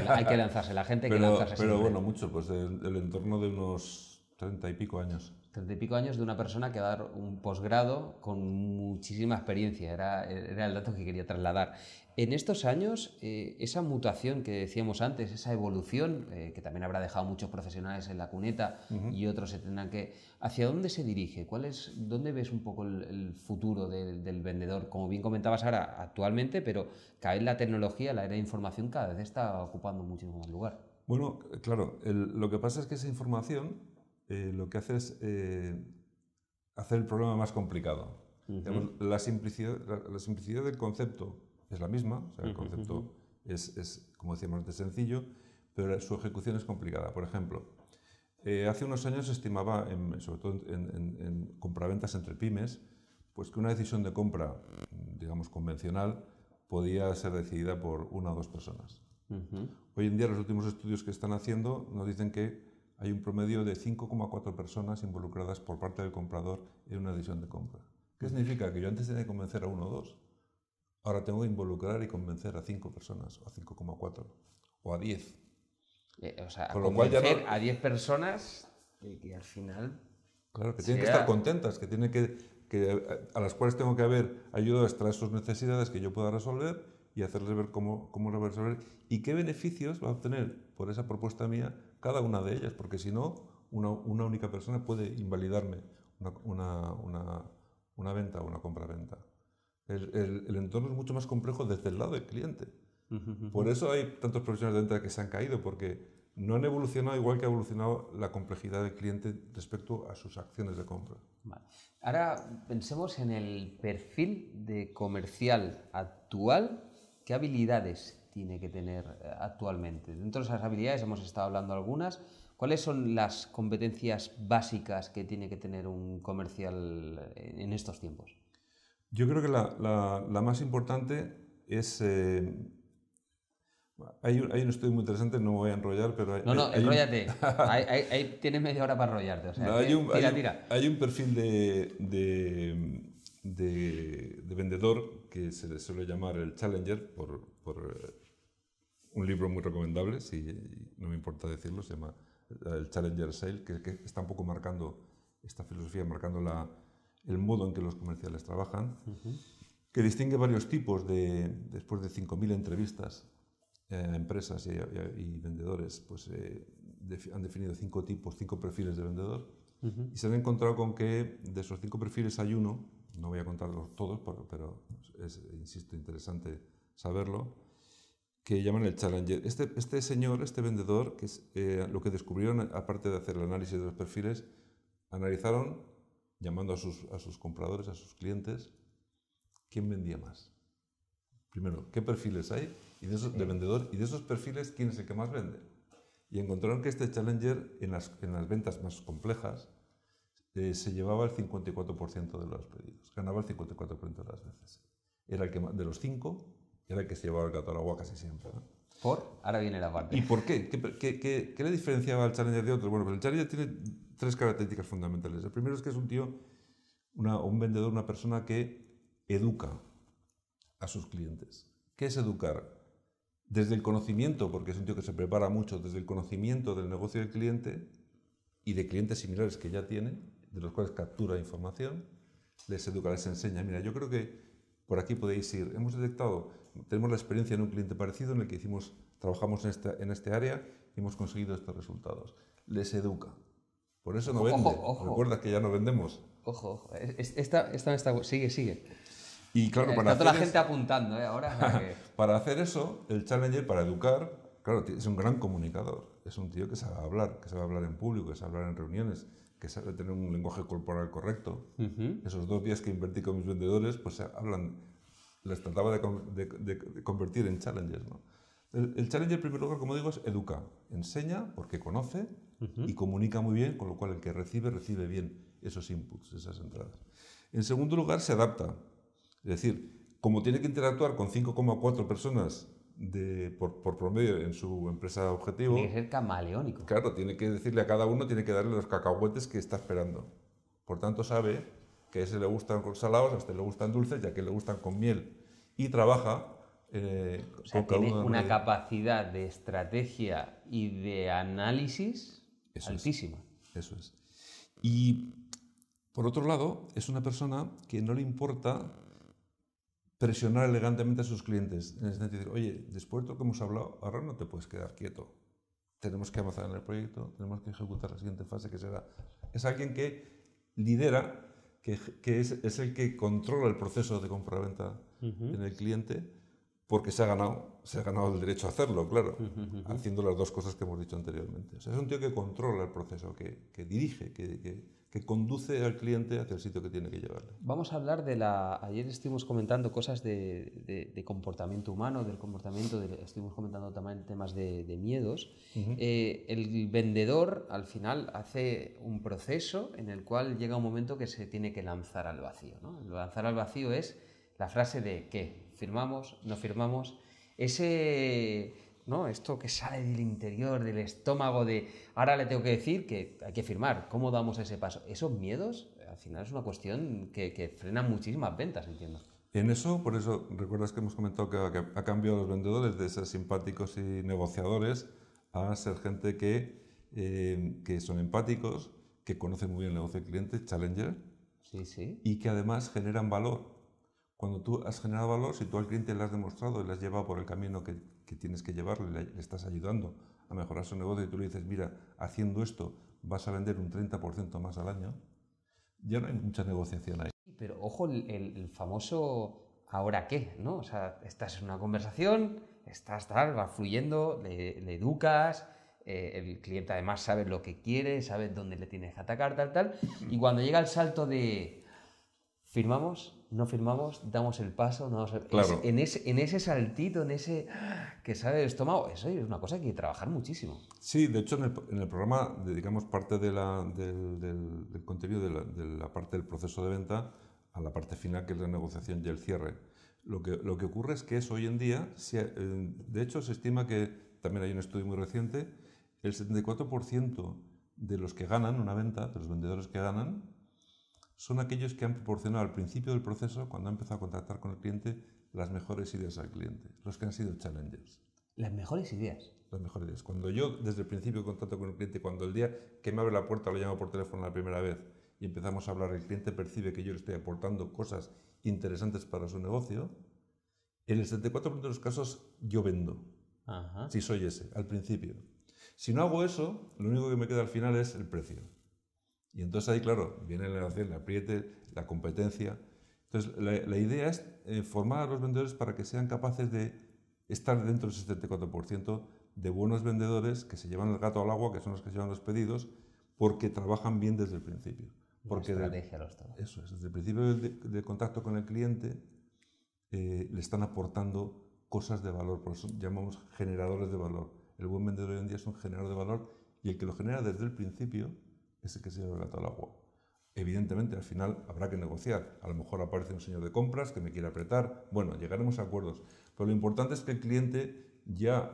hay que lanzarse, la gente hay que lanzarse. Pero bueno, mucho, pues el entorno de unos 30 y pico años. 30 y pico años de una persona que va a dar un posgrado con muchísima experiencia, era el dato que quería trasladar. En estos años, esa mutación que decíamos antes, esa evolución, que también habrá dejado muchos profesionales en la cuneta y otros se tendrán que... ¿Hacia dónde se dirige? ¿Dónde ves un poco el futuro del vendedor? Como bien comentabas ahora, actualmente, pero cada vez la tecnología, la era de información, cada vez está ocupando muchísimo más lugar. Bueno, claro, lo que pasa es que esa información lo que hace es hacer el problema más complicado. La simplicidad del concepto es la misma, o sea, el concepto es, como decíamos antes, sencillo, pero su ejecución es complicada. Por ejemplo, hace unos años se estimaba, sobre todo en compraventas entre pymes, pues que una decisión de compra, digamos, convencional, podía ser decidida por una o dos personas. Hoy en día, los últimos estudios que están haciendo nos dicen que hay un promedio de 5,4 personas involucradas por parte del comprador en una decisión de compra. ¿Qué significa? Que yo antes tenía que convencer a uno o dos. Ahora tengo que involucrar y convencer a 5 personas, o a 5,4, o a 10. O sea, con convencer a 10 personas que al final... Claro, que tienen que estar contentas, a las cuales tengo que haber ayudado a extraer sus necesidades que yo pueda resolver, y hacerles ver cómo lo va a resolver y qué beneficios va a obtener por esa propuesta mía cada una de ellas, porque si no, una única persona puede invalidarme una venta o una compra-venta. El entorno es mucho más complejo desde el lado del cliente. Por eso hay tantos profesionales de venta que se han caído, porque no han evolucionado igual que ha evolucionado la complejidad del cliente respecto a sus acciones de compra. Vale. Ahora pensemos en el perfil de comercial actual. ¿Qué habilidades tiene que tener actualmente? Dentro de esas habilidades hemos estado hablando algunas. ¿Cuáles son las competencias básicas que tiene que tener un comercial en estos tiempos? Yo creo que la más importante es... hay un estudio muy interesante, no me voy a enrollar, pero No, enróllate. Ahí tienes media hora para enrollarte. O sea, tira. Hay un perfil de vendedor que se le suele llamar el Challenger por un libro muy recomendable, si no me importa decirlo, se llama el Challenger Sale, que está un poco marcando esta filosofía, marcando el modo en que los comerciales trabajan, que distingue varios tipos después de 5.000 entrevistas a empresas y vendedores, pues han definido 5 tipos, 5 perfiles de vendedor, y se han encontrado con que de esos 5 perfiles hay uno, no voy a contarlos todos, pero es, insisto, interesante saberlo, que llaman el Challenger. Este señor, este vendedor, que es, lo que descubrieron, aparte de hacer el análisis de los perfiles, analizaron, llamando a sus compradores, a sus clientes, quién vendía más. Primero, ¿qué perfiles hay de vendedor? Y de esos perfiles, ¿quién es el que más vende? Y encontraron que este Challenger, en las ventas más complejas, se llevaba el 54% de los pedidos. Ganaba el 54% de las veces. Era el que de los 5, era el que se llevaba el gato al agua casi siempre, ¿no? Ahora viene la parte. ¿Y por qué? ¿Qué le diferenciaba al Challenger de otros? Bueno, pues el Challenger tiene 3 características fundamentales. El primero es que es un tío, un vendedor, una persona que educa a sus clientes. ¿Qué es educar? Desde el conocimiento, porque es un tío que se prepara mucho, desde el conocimiento del negocio del cliente y de clientes similares que ya tiene, de los cuales captura información, les educa, les enseña. Mira, yo creo que por aquí podéis ir. Hemos detectado, tenemos la experiencia en un cliente parecido en el que trabajamos en este área y hemos conseguido estos resultados. Les educa. Por eso no vende. Recuerda que ya no vendemos. Ojo. Sigue. Y claro, está toda la gente apuntando, ahora. O sea que... Para hacer eso, el Challenger, para educar, claro, es un gran comunicador. Es un tío que sabe hablar en público, que sabe hablar en reuniones, que sabe tener un lenguaje corporal correcto. Esos 2 días que invertí con mis vendedores, pues les trataba de convertir en Challengers, ¿no? El Challenger, en primer lugar, como digo, es educa, enseña porque conoce y comunica muy bien, con lo cual el que recibe bien esos inputs, esas entradas. En segundo lugar, se adapta. Es decir, como tiene que interactuar con 5,4 personas por promedio en su empresa objetivo... Tiene que ser camaleónico. Claro, tiene que decirle a cada uno, tiene que darle los cacahuetes que está esperando. Por tanto, sabe que a ese le gustan con salados, a este le gustan dulces y a aquel le gustan con miel. Y trabaja... o sea, tiene una capacidad de estrategia y de análisis altísima. Eso es. Y, por otro lado, es una persona que no le importa presionar elegantemente a sus clientes, en el sentido de decir, oye, después de lo que hemos hablado, ahora no te puedes quedar quieto. Tenemos que avanzar en el proyecto, tenemos que ejecutar la siguiente fase, que será... Es alguien que lidera, que es el que controla el proceso de compra-venta en el cliente, porque se ha ganado el derecho a hacerlo, claro, haciendo las 2 cosas que hemos dicho anteriormente. O sea, es un tío que controla el proceso, que dirige, que conduce al cliente hacia el sitio que tiene que llevarle. Vamos a hablar ayer estuvimos comentando cosas de comportamiento humano, del comportamiento, estuvimos comentando también temas de miedos. El vendedor al final hace un proceso en el cual llega un momento que se tiene que lanzar al vacío, ¿no? El lanzar al vacío es la frase de ¿qué? ¿Firmamos? ¿No firmamos? ¿No? Esto que sale del interior, del estómago, de ahora le tengo que decir que hay que firmar. ¿Cómo damos ese paso? Esos miedos, al final es una cuestión que frena muchísimas ventas, entiendo. En eso, por eso, recuerdas que hemos comentado que ha cambiado los vendedores de ser simpáticos y negociadores a ser gente que son empáticos, que conocen muy bien el negocio del cliente, Challenger, Sí. y que además generan valor. Cuando tú has generado valor, si tú al cliente le has demostrado y le has llevado por el camino que tienes que llevarle, le estás ayudando a mejorar su negocio y tú le dices, mira, haciendo esto vas a vender un 30% más al año, ya no hay mucha negociación ahí. Pero ojo, el famoso ¿ahora qué? ¿No? O sea, estás en una conversación, estás tal, vas fluyendo, le educas, el cliente además sabe lo que quiere, sabe dónde le tienes que atacar, tal, y cuando llega el salto de firmamos, no firmamos, damos el paso, no damos el... Claro. En ese saltito, en ese que sale del estómago, eso es una cosa que hay que trabajar muchísimo. Sí, de hecho en el programa dedicamos parte del contenido de la parte del proceso de venta a la parte final, que es la negociación y el cierre. Lo que ocurre es que hoy en día, de hecho se estima que, también hay un estudio muy reciente, el 74% de los que ganan una venta, de los vendedores que ganan, son aquellos que han proporcionado al principio del proceso, cuando han empezado a contactar con el cliente, las mejores ideas al cliente, los que han sido challengers. Las mejores ideas. Las mejores ideas. Cuando yo desde el principio contacto con el cliente, cuando el día que me abre la puerta lo llamo por teléfono la primera vez y empezamos a hablar, el cliente percibe que yo le estoy aportando cosas interesantes para su negocio, en el 74% de los casos yo vendo. Ajá. Si soy ese, al principio. Si no hago eso, lo único que me queda al final es el precio. Y entonces ahí, claro, viene la relación, el apriete, la competencia. Entonces, la idea es formar a los vendedores para que sean capaces de estar dentro del 74% de buenos vendedores que se llevan el gato al agua, que son los que llevan los pedidos, porque trabajan bien desde el principio. Porque estrategia los trabaja. Eso es, desde el principio de contacto con el cliente le están aportando cosas de valor, por eso llamamos generadores de valor. El buen vendedor hoy en día es un generador de valor y el que lo genera desde el principio es el que se lleva el gato al agua. Evidentemente, al final habrá que negociar. A lo mejor aparece un señor de compras que me quiere apretar. Bueno, llegaremos a acuerdos. Pero lo importante es que el cliente ya,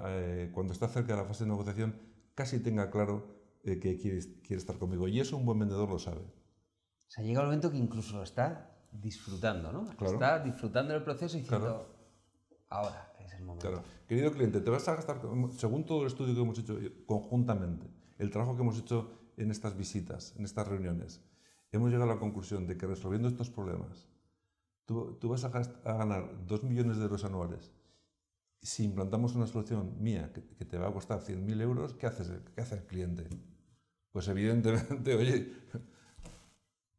cuando está cerca de la fase de negociación, casi tenga claro que quiere estar conmigo. Y eso un buen vendedor lo sabe. O sea, llega el momento que incluso lo está disfrutando, ¿no? Claro. Está disfrutando del proceso y diciendo, Claro. ahora es el momento. Claro. Querido cliente, te vas a gastar, según todo el estudio que hemos hecho conjuntamente, el trabajo que hemos hecho en estas visitas, en estas reuniones, hemos llegado a la conclusión de que resolviendo estos problemas, tú vas a ganar 2 millones de euros anuales. Si implantamos una solución mía que te va a costar 100.000 euros, ¿qué hace el cliente? Pues evidentemente, oye,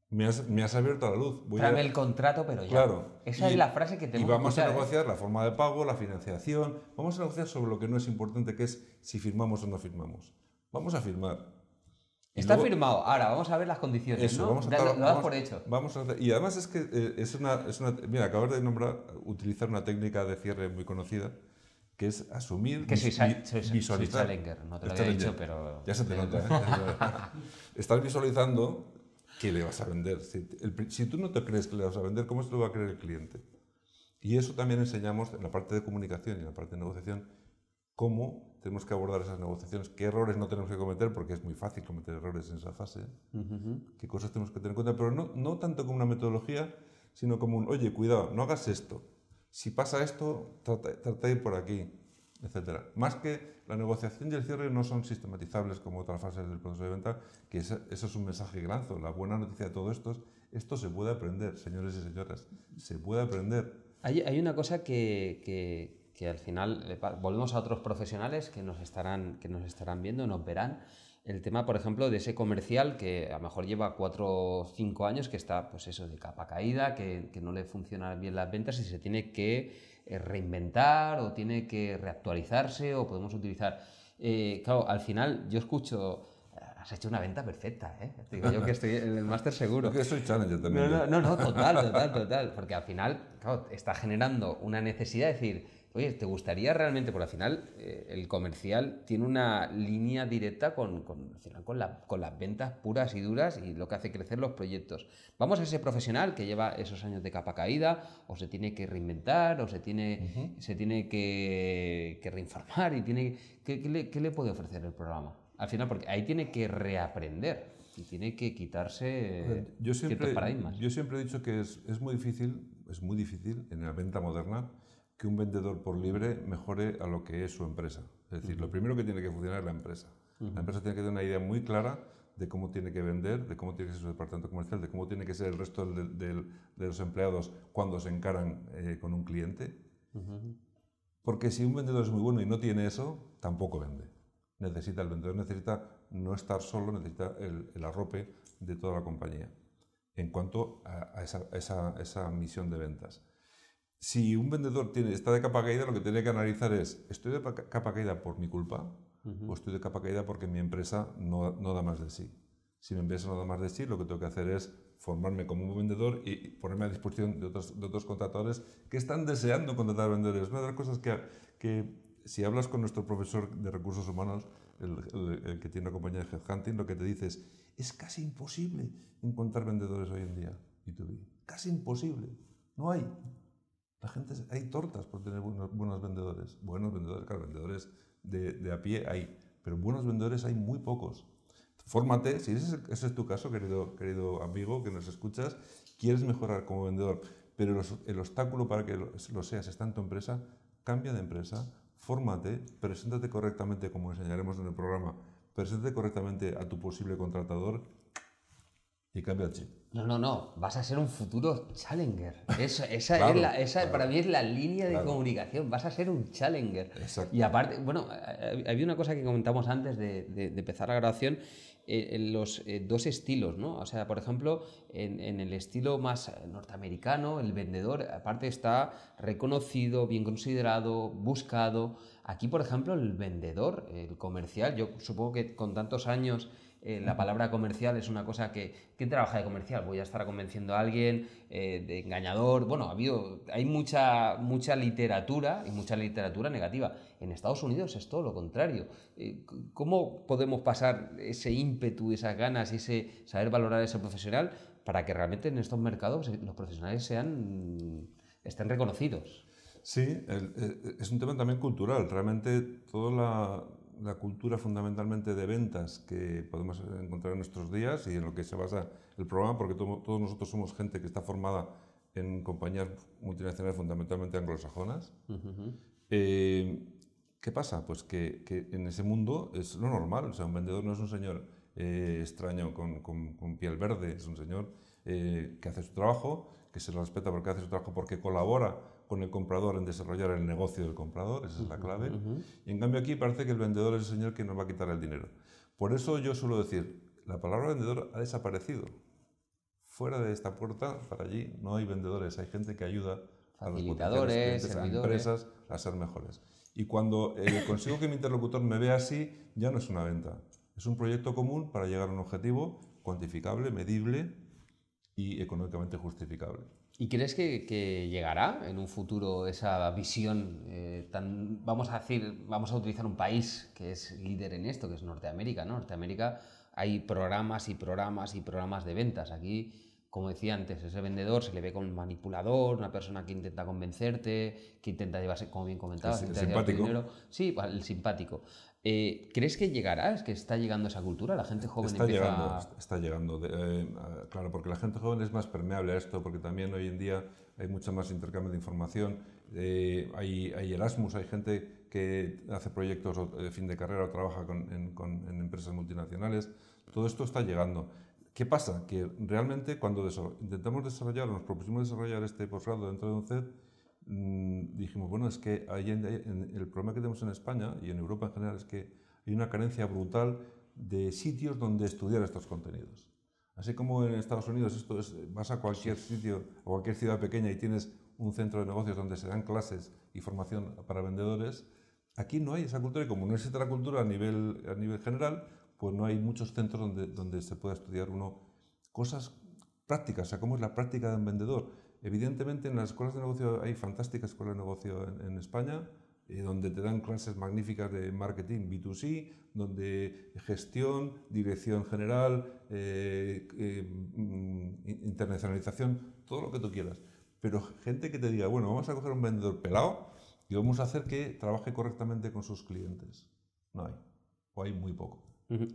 me has abierto a la luz. Tráeme el contrato, pero ya. Claro. Esa es la frase que tenemos que Y vamos escuchar, a negociar la forma de pago, la financiación. Vamos a negociar sobre lo que no es importante, que es si firmamos o no firmamos. Vamos a firmar. Está firmado. Ahora, vamos a ver las condiciones, Eso, ¿no? Lo das por hecho. Y además es que mira, acabas de utilizar una técnica de cierre muy conocida, que es asumir, Que soy visualizar. challenger, no te lo había dicho, pero... Ya se te nota, ¿eh? Estás visualizando que le vas a vender. Si tú no te crees que le vas a vender, ¿cómo se lo va a creer el cliente? Y eso también enseñamos en la parte de comunicación y en la parte de negociación, cómo tenemos que abordar esas negociaciones, qué errores no tenemos que cometer, porque es muy fácil cometer errores en esa fase, qué cosas tenemos que tener en cuenta, pero no tanto como una metodología, sino como un, oye, cuidado, no hagas esto. Si pasa esto, trata de ir por aquí, etc. Más que la negociación y el cierre no son sistematizables como otras fases del proceso de venta, que eso es un mensaje que lanzo. La buena noticia de todo esto se puede aprender, señores y señoras, se puede aprender. Hay una cosa que al final, volvemos a otros profesionales que nos estarán viendo, nos verán. El tema, por ejemplo, de ese comercial que a lo mejor lleva 4 o 5 años, que está, pues eso, de capa caída, que no le funcionan bien las ventas y se tiene que reinventar o tiene que reactualizarse o podemos utilizar... claro, al final yo escucho... Has hecho una venta perfecta, ¿eh? Te digo yo que estoy en el máster seguro. Porque soy challenger también. No, total. Porque al final, claro, está generando una necesidad de decir, oye, ¿te gustaría realmente? Porque al final el comercial tiene una línea directa con las ventas puras y duras y lo que hace crecer los proyectos. Vamos a ese profesional que lleva esos años de capa caída o se tiene que reinventar o se tiene que reinformar y ¿qué le puede ofrecer el programa? Al final, porque ahí tiene que reaprender y tiene que quitarse ciertos paradigmas. Yo siempre he dicho que es muy difícil en la venta moderna que un vendedor por libre mejore a lo que es su empresa. Es decir, lo primero que tiene que funcionar es la empresa. La empresa tiene que tener una idea muy clara de cómo tiene que vender, de cómo tiene que ser su departamento comercial, de cómo tiene que ser el resto de los empleados cuando se encaran con un cliente. Porque si un vendedor es muy bueno y no tiene eso, tampoco vende. El vendedor necesita no estar solo, necesita el arrope de toda la compañía en cuanto a esa misión de ventas. Si un vendedor está de capa caída, lo que tiene que analizar es, ¿estoy de capa caída por mi culpa o estoy de capa caída porque mi empresa no da más de sí? Si mi empresa no da más de sí, lo que tengo que hacer es formarme como un vendedor y ponerme a disposición de otros contratadores que están deseando contratar vendedores. Una de las cosas que si hablas con nuestro profesor de recursos humanos, el que tiene una compañía de headhunting, lo que te dice es casi imposible encontrar vendedores hoy en día, B2B. Casi imposible. No hay. Hay tortas por tener buenos vendedores. Buenos vendedores, claro, vendedores de a pie hay, pero buenos vendedores hay muy pocos. Fórmate, si ese es tu caso, querido amigo que nos escuchas, quieres mejorar como vendedor, pero el obstáculo para que lo seas está en tu empresa, cambia de empresa, fórmate, preséntate correctamente como enseñaremos en el programa, preséntate correctamente a tu posible contratador y cambia el chip. No, vas a ser un futuro challenger. Claro, para mí es la línea de comunicación, vas a ser un challenger. Exacto. Y aparte, bueno, había una cosa que comentamos antes de empezar la grabación, los dos estilos, ¿no? O sea, por ejemplo, en el estilo más norteamericano, el vendedor, aparte está reconocido, bien considerado, buscado. Aquí, por ejemplo, el vendedor, el comercial, yo supongo que con tantos años la palabra comercial es una cosa que... ¿Quién trabaja de comercial? Voy a estar convenciendo a alguien de engañador. Bueno, hay mucha literatura y mucha literatura negativa. En Estados Unidos es todo lo contrario. ¿Cómo podemos pasar ese ímpetu, esas ganas y ese saber valorar a ese profesional para que realmente en estos mercados los profesionales estén reconocidos? Sí, es un tema también cultural. Realmente toda la cultura fundamentalmente de ventas que podemos encontrar en nuestros días y en lo que se basa el programa, porque todos nosotros somos gente que está formada en compañías multinacionales fundamentalmente anglosajonas. ¿Qué pasa? Pues que en ese mundo es lo normal. O sea, un vendedor no es un señor extraño con piel verde, es un señor que hace su trabajo, que se lo respeta porque hace su trabajo, porque colabora con el comprador en desarrollar el negocio del comprador, esa es la clave. Y en cambio aquí parece que el vendedor es el señor que nos va a quitar el dinero. Por eso yo suelo decir, la palabra vendedor ha desaparecido. Fuera de esta puerta, para allí, no hay vendedores, hay gente que ayuda a los potenciales clientes, a empresas a ser mejores. Y cuando consigo que mi interlocutor me vea así, ya no es una venta. Es un proyecto común para llegar a un objetivo cuantificable, medible y económicamente justificable. ¿Y crees que llegará en un futuro esa visión vamos a utilizar un país que es líder en esto, que es Norteamérica, ¿no? Norteamérica hay programas y programas y programas de ventas. Aquí, como decía antes, ese vendedor se le ve como un manipulador, una persona que intenta convencerte, que intenta llevarse, como bien comentabas, el simpático. Dinero. Sí, el simpático. ¿Crees que llegará? ¿Es que está llegando esa cultura? ¿La gente joven Está llegando. Claro, porque la gente joven es más permeable a esto, porque también hoy en día hay mucho más intercambio de información. Hay Erasmus, hay gente que hace proyectos de fin de carrera o trabaja en empresas multinacionales. Todo esto está llegando. ¿Qué pasa? Que realmente cuando intentamos desarrollar, nos propusimos desarrollar este posgrado dentro de un CED, dijimos, bueno, es que el problema que tenemos en España y en Europa en general es que hay una carencia brutal de sitios donde estudiar estos contenidos. Así como en Estados Unidos vas a cualquier sitio o cualquier ciudad pequeña y tienes un centro de negocios donde se dan clases y formación para vendedores, aquí no hay esa cultura y como no existe la cultura a nivel general, pues no hay muchos centros donde se pueda estudiar cosas prácticas, o sea, cómo es la práctica de un vendedor. Evidentemente en las escuelas de negocio hay fantásticas escuelas de negocio en España, donde te dan clases magníficas de marketing B2C, donde gestión, dirección general, internacionalización, todo lo que tú quieras. Pero gente que te diga, bueno, vamos a coger un vendedor pelado y vamos a hacer que trabaje correctamente con sus clientes. No hay, o hay muy poco.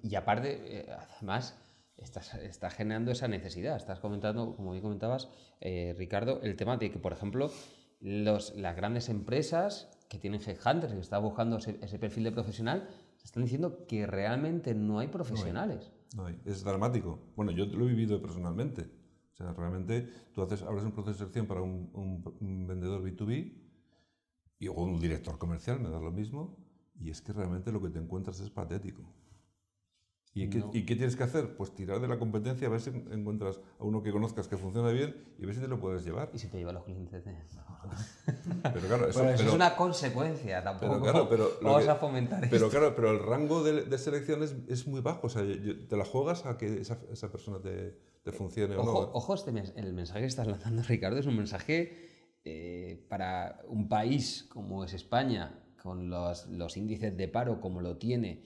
Y aparte, además, estás generando esa necesidad. Estás comentando, como bien comentabas, Ricardo, el tema de que, por ejemplo, las grandes empresas que tienen headhunters, que están buscando ese perfil de profesional, están diciendo que realmente no hay profesionales. No hay. Es dramático. Bueno, yo lo he vivido personalmente. O sea, realmente tú abres un proceso de selección para un vendedor B2B o un director comercial, me da lo mismo, y es que realmente lo que te encuentras es patético. ¿Y qué tienes que hacer? Pues tirar de la competencia, a ver si encuentras a uno que conozcas que funciona bien y ver si te lo puedes llevar. Y si te lleva los clientes de... Pero claro, eso es una consecuencia, tampoco vamos a fomentar pero esto. Claro, pero el rango de selección es muy bajo, o sea, te la juegas a que esa persona te funcione o no. Ojo, el mensaje que estás lanzando, Ricardo, es un mensaje para un país como es España, con los índices de paro como lo tiene,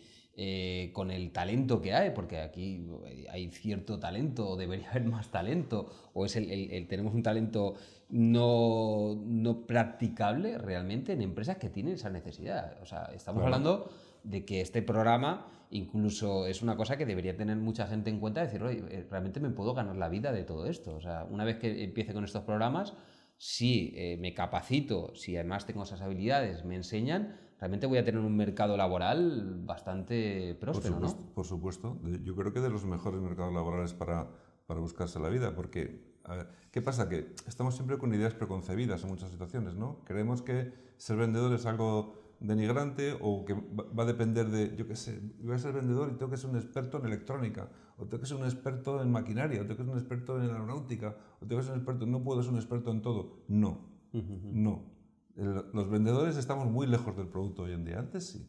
con el talento que hay, porque aquí hay cierto talento, o debería haber más talento, o es tenemos un talento no practicable realmente en empresas que tienen esa necesidad. O sea, estamos hablando de que este programa incluso es una cosa que debería tener mucha gente en cuenta, decir, oye, realmente me puedo ganar la vida de todo esto. O sea, una vez que empiece con estos programas, si me capacito, si además tengo esas habilidades, me enseñan, realmente voy a tener un mercado laboral bastante próspero, ¿no? Por supuesto. Yo creo que de los mejores mercados laborales para buscarse la vida, porque, a ver, ¿qué pasa? Que estamos siempre con ideas preconcebidas en muchas situaciones, ¿no? Creemos que ser vendedor es algo denigrante o que va a depender de, yo qué sé, voy a ser vendedor y tengo que ser un experto en electrónica, o tengo que ser un experto en maquinaria, o tengo que ser un experto en aeronáutica, o tengo que ser un experto, no puedo ser un experto en todo. No, no. Los vendedores estamos muy lejos del producto hoy en día. Antes sí,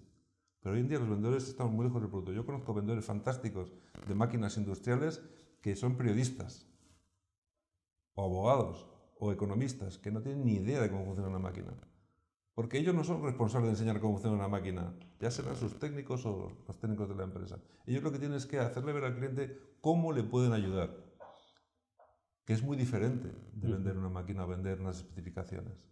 pero hoy en día los vendedores estamos muy lejos del producto. Yo conozco vendedores fantásticos de máquinas industriales que son periodistas, o abogados, o economistas, que no tienen ni idea de cómo funciona una máquina. Porque ellos no son responsables de enseñar cómo funciona una máquina, ya serán sus técnicos o los técnicos de la empresa. Ellos lo que tienen es que hacerle ver al cliente cómo le pueden ayudar, que es muy diferente de vender una máquina o vender unas especificaciones.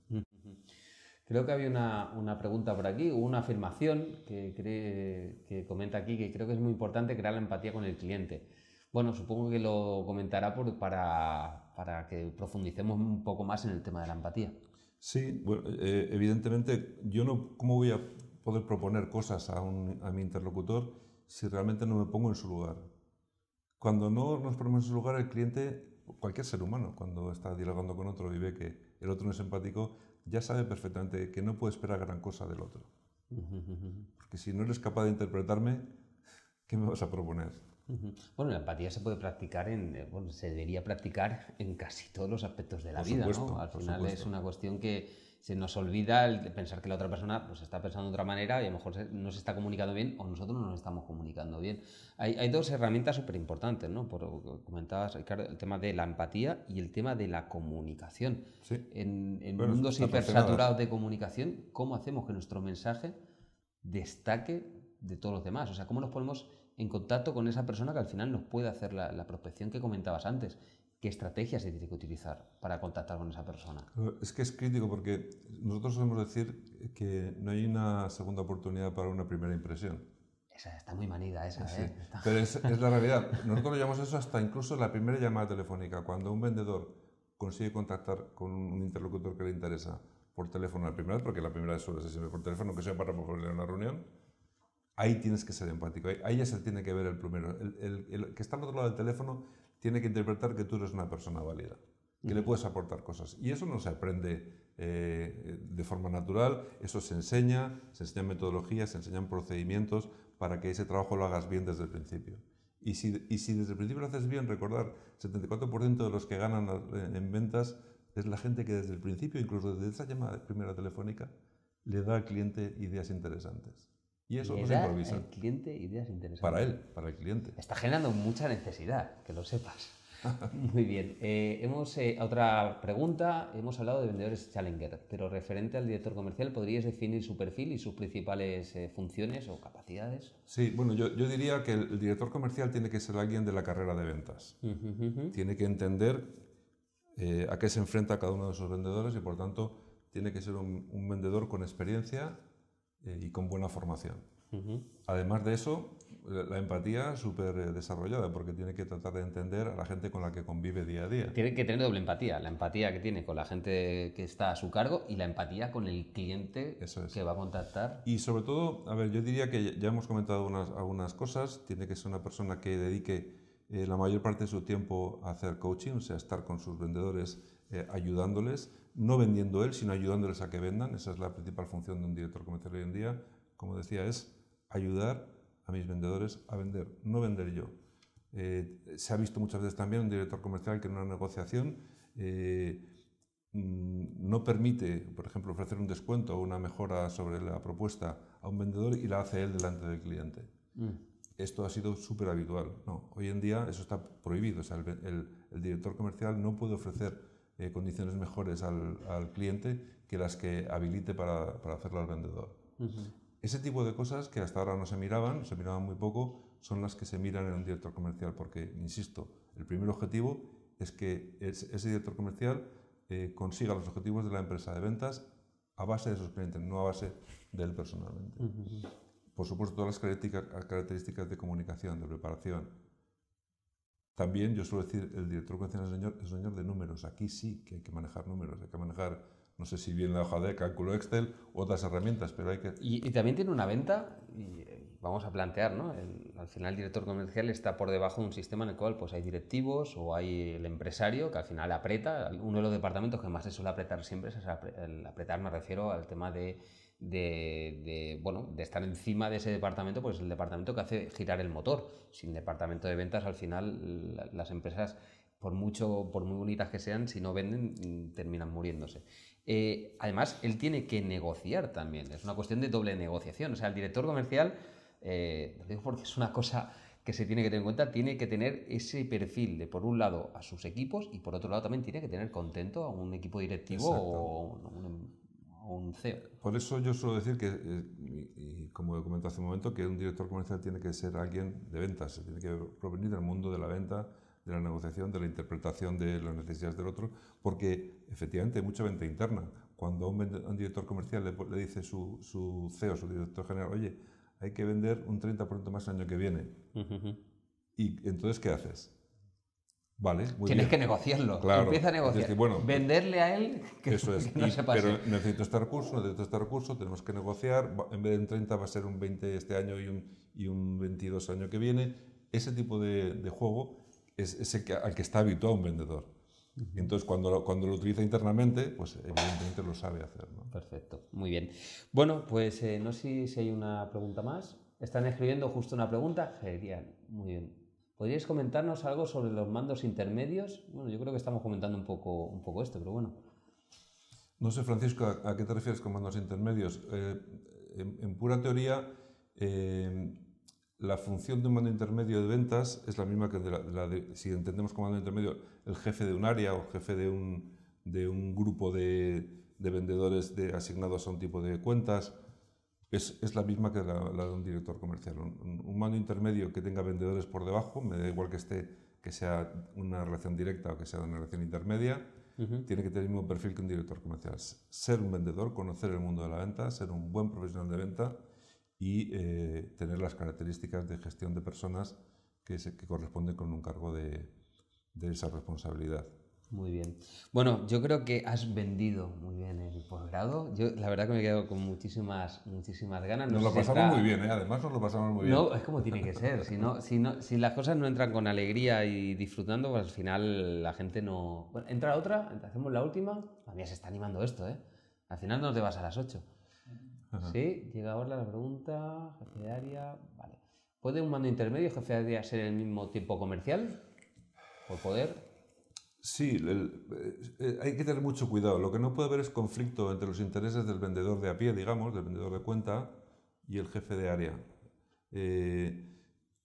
Creo que había una pregunta por aquí, una afirmación que comenta aquí, que creo que es muy importante, crear la empatía con el cliente. Bueno, supongo que lo comentará para que profundicemos un poco más en el tema de la empatía. Sí, bueno, evidentemente yo no, ¿cómo voy a poder proponer cosas a mi interlocutor si realmente no me pongo en su lugar? Cuando no nos ponemos en su lugar, el cliente, cualquier ser humano, cuando está dialogando con otro y ve que el otro no es empático, ya sabe perfectamente que no puede esperar gran cosa del otro. Porque si no eres capaz de interpretarme, ¿qué me vas a proponer? Bueno, la empatía se puede practicar se debería practicar en casi todos los aspectos de la vida, ¿no? Al final es una cuestión que se nos olvida el pensar que la otra persona pues, está pensando de otra manera y a lo mejor no se está comunicando bien o nosotros no nos estamos comunicando bien. Hay dos herramientas súper importantes, ¿no? Comentabas, Ricardo, el tema de la empatía y el tema de la comunicación. Sí. En mundos hipersaturados de comunicación, ¿cómo hacemos que nuestro mensaje destaque de todos los demás? O sea, ¿cómo nos ponemos en contacto con esa persona que al final nos puede hacer la prospección que comentabas antes? ¿Qué estrategias se tiene que utilizar para contactar con esa persona? Es que es crítico porque nosotros solemos decir que no hay una segunda oportunidad para una primera impresión. Esa está muy manida, esa, sí. Pero es la realidad. Nosotros lo llamamos eso hasta incluso la primera llamada telefónica. Cuando un vendedor consigue contactar con un interlocutor que le interesa por teléfono la primera vez, porque la primera vez suele ser siempre por teléfono, que sea para proponerle una reunión, ahí tienes que ser empático. Ahí ya se tiene que ver el plumero. El que está al otro lado del teléfono tiene que interpretar que tú eres una persona válida, que le puedes aportar cosas. Y eso no se aprende de forma natural, eso se enseñan metodologías, se enseñan procedimientos para que ese trabajo lo hagas bien desde el principio. Y si desde el principio lo haces bien, recordar, 74% de los que ganan en ventas es la gente que desde el principio, incluso desde esa llamada primera telefónica, le da al cliente ideas interesantes. Y eso no se improvisa. El cliente ideas interesantes. Para él, para el cliente. Está generando mucha necesidad, que lo sepas. Muy bien. Otra pregunta. Hemos hablado de vendedores Challenger, pero referente al director comercial, ¿podrías definir su perfil y sus principales funciones o capacidades? Sí, bueno, yo diría que el director comercial tiene que ser alguien de la carrera de ventas. Tiene que entender a qué se enfrenta cada uno de esos vendedores y, por tanto, tiene que ser un vendedor con experiencia y con buena formación. Además de eso, la empatía súper desarrollada, porque tiene que tratar de entender a la gente con la que convive día a día. Tiene que tener doble empatía, la empatía que tiene con la gente que está a su cargo y la empatía con el cliente que va a contactar. Y sobre todo, a ver, yo diría que ya hemos comentado algunas cosas, tiene que ser una persona que dedique la mayor parte de su tiempo a hacer coaching, o sea, estar con sus vendedores ayudándoles, no vendiendo él, sino ayudándoles a que vendan. Esa es la principal función de un director comercial hoy en día. Como decía, es ayudar a mis vendedores a vender, no vender yo. Se ha visto muchas veces también un director comercial que en una negociación no permite, por ejemplo, ofrecer un descuento o una mejora sobre la propuesta a un vendedor y la hace él delante del cliente. Esto ha sido súper habitual. No, hoy en día eso está prohibido. O sea, el director comercial no puede ofrecer condiciones mejores al cliente que las que habilite para hacerlo al vendedor. Ese tipo de cosas que hasta ahora no se miraban muy poco, son las que se miran en un director comercial, porque, insisto, el primer objetivo es que ese director comercial consiga los objetivos de la empresa de ventas a base de sus clientes, no a base de él personalmente. Por supuesto, todas las características de comunicación, de preparación. También yo suelo decir, el director comercial es señor de números. Aquí sí que hay que manejar números, hay que manejar, no sé si bien la hoja de cálculo Excel u otras herramientas, pero hay que... Y también tiene una venta, y vamos a plantear, ¿no? Al final el director comercial está por debajo de un sistema en el cual pues hay directivos o hay el empresario que al final aprieta. Uno de los departamentos que más se suele apretar siempre es el apretar, me refiero al tema de estar encima de ese departamento, pues es el departamento que hace girar el motor. Sin departamento de ventas, al final las empresas, por muy bonitas que sean, si no venden, terminan muriéndose. Además, él tiene que negociar también, es una cuestión de doble negociación. O sea, el director comercial, lo digo porque es una cosa que se tiene que tener en cuenta, tiene que tener ese perfil de, por un lado, a sus equipos y por otro lado también tiene que tener contento a un equipo directivo o un CEO. Por eso yo suelo decir que, y como he comentado hace un momento, que un director comercial tiene que ser alguien de ventas, tiene que provenir del mundo de la venta, de la negociación, de la interpretación de las necesidades del otro, porque efectivamente hay mucha venta interna. Cuando un director comercial le dice su CEO, su director general, oye, hay que vender un 30% más el año que viene. Y entonces, ¿qué haces? Vale, muy Tienes bien. que negociarlo. Claro. Empieza a negociar. Que, bueno, venderle a él que, eso es. que no se pase. Pero necesito este recurso, tenemos que negociar. En vez de un 30 va a ser un 20 este año y un 22 año que viene. Ese tipo de juego es al que está habituado un vendedor. Entonces, cuando lo utiliza internamente, pues evidentemente lo sabe hacer, ¿no? Perfecto, muy bien. Bueno, pues no sé si hay una pregunta más. Están escribiendo justo una pregunta. Genial, muy bien. ¿Podríais comentarnos algo sobre los mandos intermedios? Bueno, yo creo que estamos comentando un poco esto, pero bueno. No sé, Francisco, ¿a qué te refieres con mandos intermedios? En pura teoría, la función de un mando intermedio de ventas es la misma que si entendemos como mando intermedio, el jefe de un área o jefe de un grupo de vendedores asignados a un tipo de cuentas. Es la misma que la de un director comercial. Un mando intermedio que tenga vendedores por debajo, me da igual que sea una relación directa o que sea una relación intermedia, tiene que tener el mismo perfil que un director comercial. Ser un vendedor, conocer el mundo de la venta, ser un buen profesional de venta y tener las características de gestión de personas que corresponden con un cargo de esa responsabilidad. Muy bien. Bueno, yo creo que has vendido muy bien el posgrado. Yo la verdad que me he quedado con muchísimas ganas. Nos lo pasamos muy bien, ¿eh? Además nos lo pasamos muy bien. No, es como tiene que ser. Si las cosas no entran con alegría y disfrutando, pues al final la gente no... Bueno, entra otra, hacemos la última. A mí se está animando esto, ¿eh? Al final nos te vas a las 8. Ajá. Sí, llega ahora la pregunta. Jefe de área, vale. ¿Puede un mando intermedio, jefe de área, ser el mismo tiempo comercial? ¿Por poder? Sí, hay que tener mucho cuidado. Lo que no puede haber es conflicto entre los intereses del vendedor de a pie, digamos, del vendedor de cuenta y el jefe de área.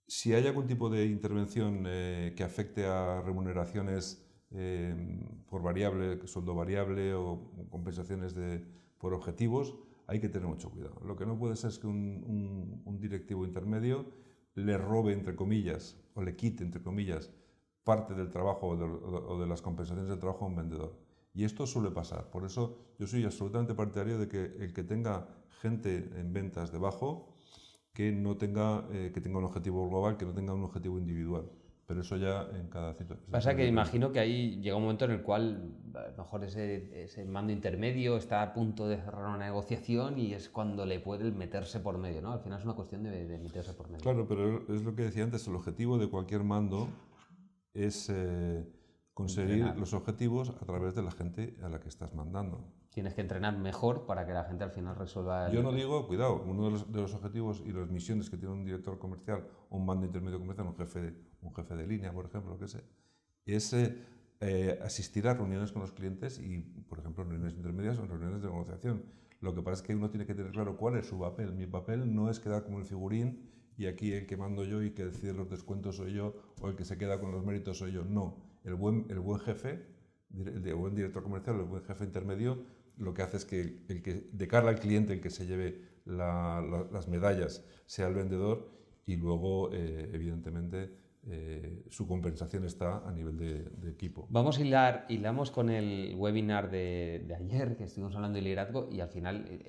Si hay algún tipo de intervención que afecte a remuneraciones por variable, sueldo variable o compensaciones por objetivos, hay que tener mucho cuidado. Lo que no puede ser es que un directivo intermedio le robe, entre comillas, o le quite, entre comillas, parte del trabajo o de las compensaciones del trabajo a un vendedor. Y esto suele pasar. Por eso yo soy absolutamente partidario de que el que tenga gente en ventas debajo, que tenga un objetivo global, que no tenga un objetivo individual. Pero eso ya en cada situación. Pasa que imagino que ahí llega un momento en el cual a lo mejor ese mando intermedio está a punto de cerrar una negociación y es cuando le puede meterse por medio, ¿no? Al final es una cuestión de meterse por medio. Claro, pero es lo que decía antes, el objetivo de cualquier mando es conseguir los objetivos a través de la gente a la que estás mandando. Tienes que entrenar mejor para que la gente al final resuelva... Yo no digo, cuidado, uno de los objetivos y las misiones que tiene un director comercial o un mando intermedio comercial, un jefe de línea, por ejemplo, lo que sea, es asistir a reuniones con los clientes y, por ejemplo, en reuniones intermedias o en reuniones de negociación. Lo que pasa es que uno tiene que tener claro cuál es su papel. Mi papel no es quedar como el figurín y aquí el que mando yo y que decide los descuentos soy yo o el que se queda con los méritos soy yo. No, el buen jefe, el buen director comercial, el buen jefe intermedio, lo que hace es que el que de cara al cliente, el que se lleve las medallas, sea el vendedor y luego, evidentemente, su compensación está a nivel de equipo. Hilamos con el webinar de ayer, que estuvimos hablando de liderazgo, y al final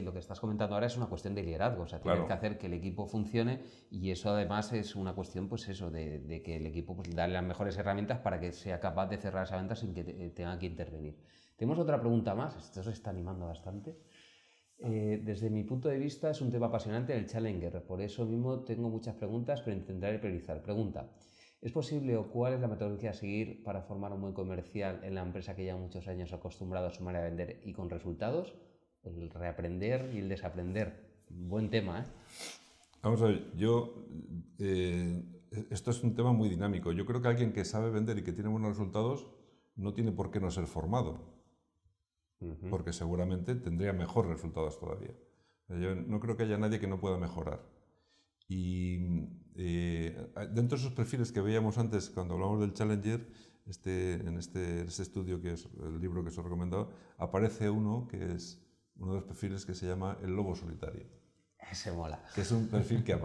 lo que estás comentando ahora es una cuestión de liderazgo, o sea, tienes que hacer que el equipo funcione y eso además es una cuestión, pues eso, de que el equipo pues, darle las mejores herramientas para que sea capaz de cerrar esa venta sin que tenga que intervenir. Tenemos otra pregunta más, esto se está animando bastante. Desde mi punto de vista es un tema apasionante el Challenger, por eso mismo tengo muchas preguntas, pero intentaré priorizar. Pregunta, ¿es posible o cuál es la metodología a seguir para formar un buen comercial en la empresa que lleva muchos años acostumbrado a su manera de vender y con resultados? El reaprender y el desaprender. Buen tema, ¿eh? Vamos a ver, esto es un tema muy dinámico. Yo creo que alguien que sabe vender y que tiene buenos resultados no tiene por qué no ser formado. Porque seguramente tendría mejores resultados todavía. Yo no creo que haya nadie que no pueda mejorar. Y dentro de esos perfiles que veíamos antes cuando hablamos del Challenger, en este estudio, que es el libro que os he recomendado, aparece uno que es uno de los perfiles que se llama el lobo solitario. Ese mola. Que es un perfil que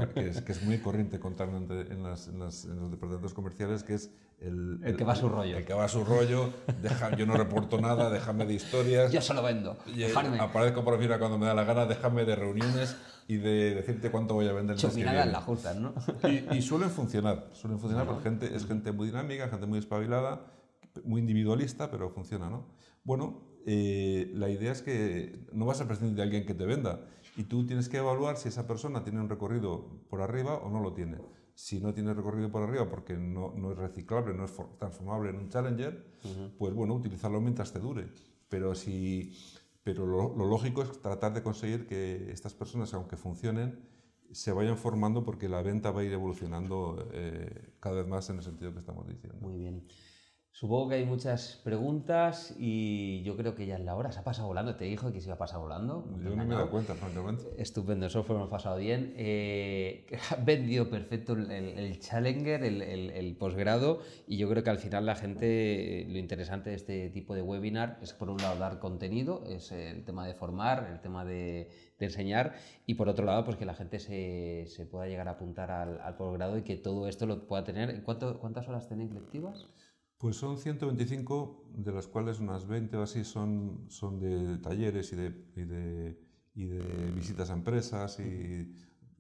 es muy corriente contar en los departamentos comerciales, que es el que va a su rollo. El que va a su rollo, yo no reporto nada, déjame de historias. Yo solo vendo. Aparezco por fin cuando me da la gana, déjame de reuniones y de decirte cuánto voy a vender. Chupinadas las justas, ¿no? Y suelen funcionar porque es gente muy dinámica, gente muy espabilada, muy individualista, pero funciona, ¿no? Bueno, la idea es que no vas a prescindir de alguien que te venda y tú tienes que evaluar si esa persona tiene un recorrido por arriba o no lo tiene. Si no tiene recorrido por arriba porque no es reciclable, no es transformable en un Challenger, pues bueno, utilizarlo mientras te dure. Pero lo lógico es tratar de conseguir que estas personas, aunque funcionen, se vayan formando porque la venta va a ir evolucionando cada vez más en el sentido que estamos diciendo. Muy bien. Supongo que hay muchas preguntas y yo creo que ya es la hora. Se ha pasado volando. Te dijo que se iba a pasar volando. Yo no me he dado cuenta, francamente. Estupendo, eso lo hemos pasado bien. Ha vendido perfecto el Challenger, el posgrado, y yo creo que al final la gente, lo interesante de este tipo de webinar es por un lado dar contenido, es el tema de formar, el tema de enseñar, y por otro lado pues que la gente se pueda llegar a apuntar al posgrado y que todo esto lo pueda tener. ¿Cuántas horas tenéis lectivas? Pues son 125, de las cuales unas 20 o así son de talleres y de visitas a empresas y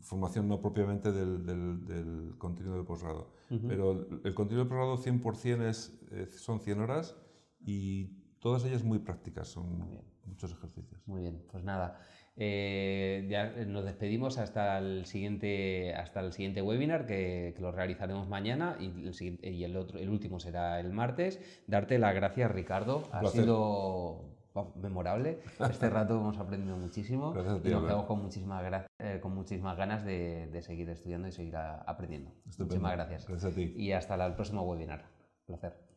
formación no propiamente del contenido del posgrado. Pero el contenido del posgrado 100% son 100 horas y todas ellas muy prácticas, son muchos ejercicios. Muy bien, pues nada. Ya nos despedimos hasta el siguiente webinar que lo realizaremos mañana y el último será el martes. Darte las gracias, Ricardo. Ha sido memorable. Este rato hemos aprendido muchísimo y nos quedamos con muchísimas ganas de seguir estudiando y seguir aprendiendo. Estupendo. Muchísimas gracias. Gracias a ti. Y hasta el próximo webinar. Un placer.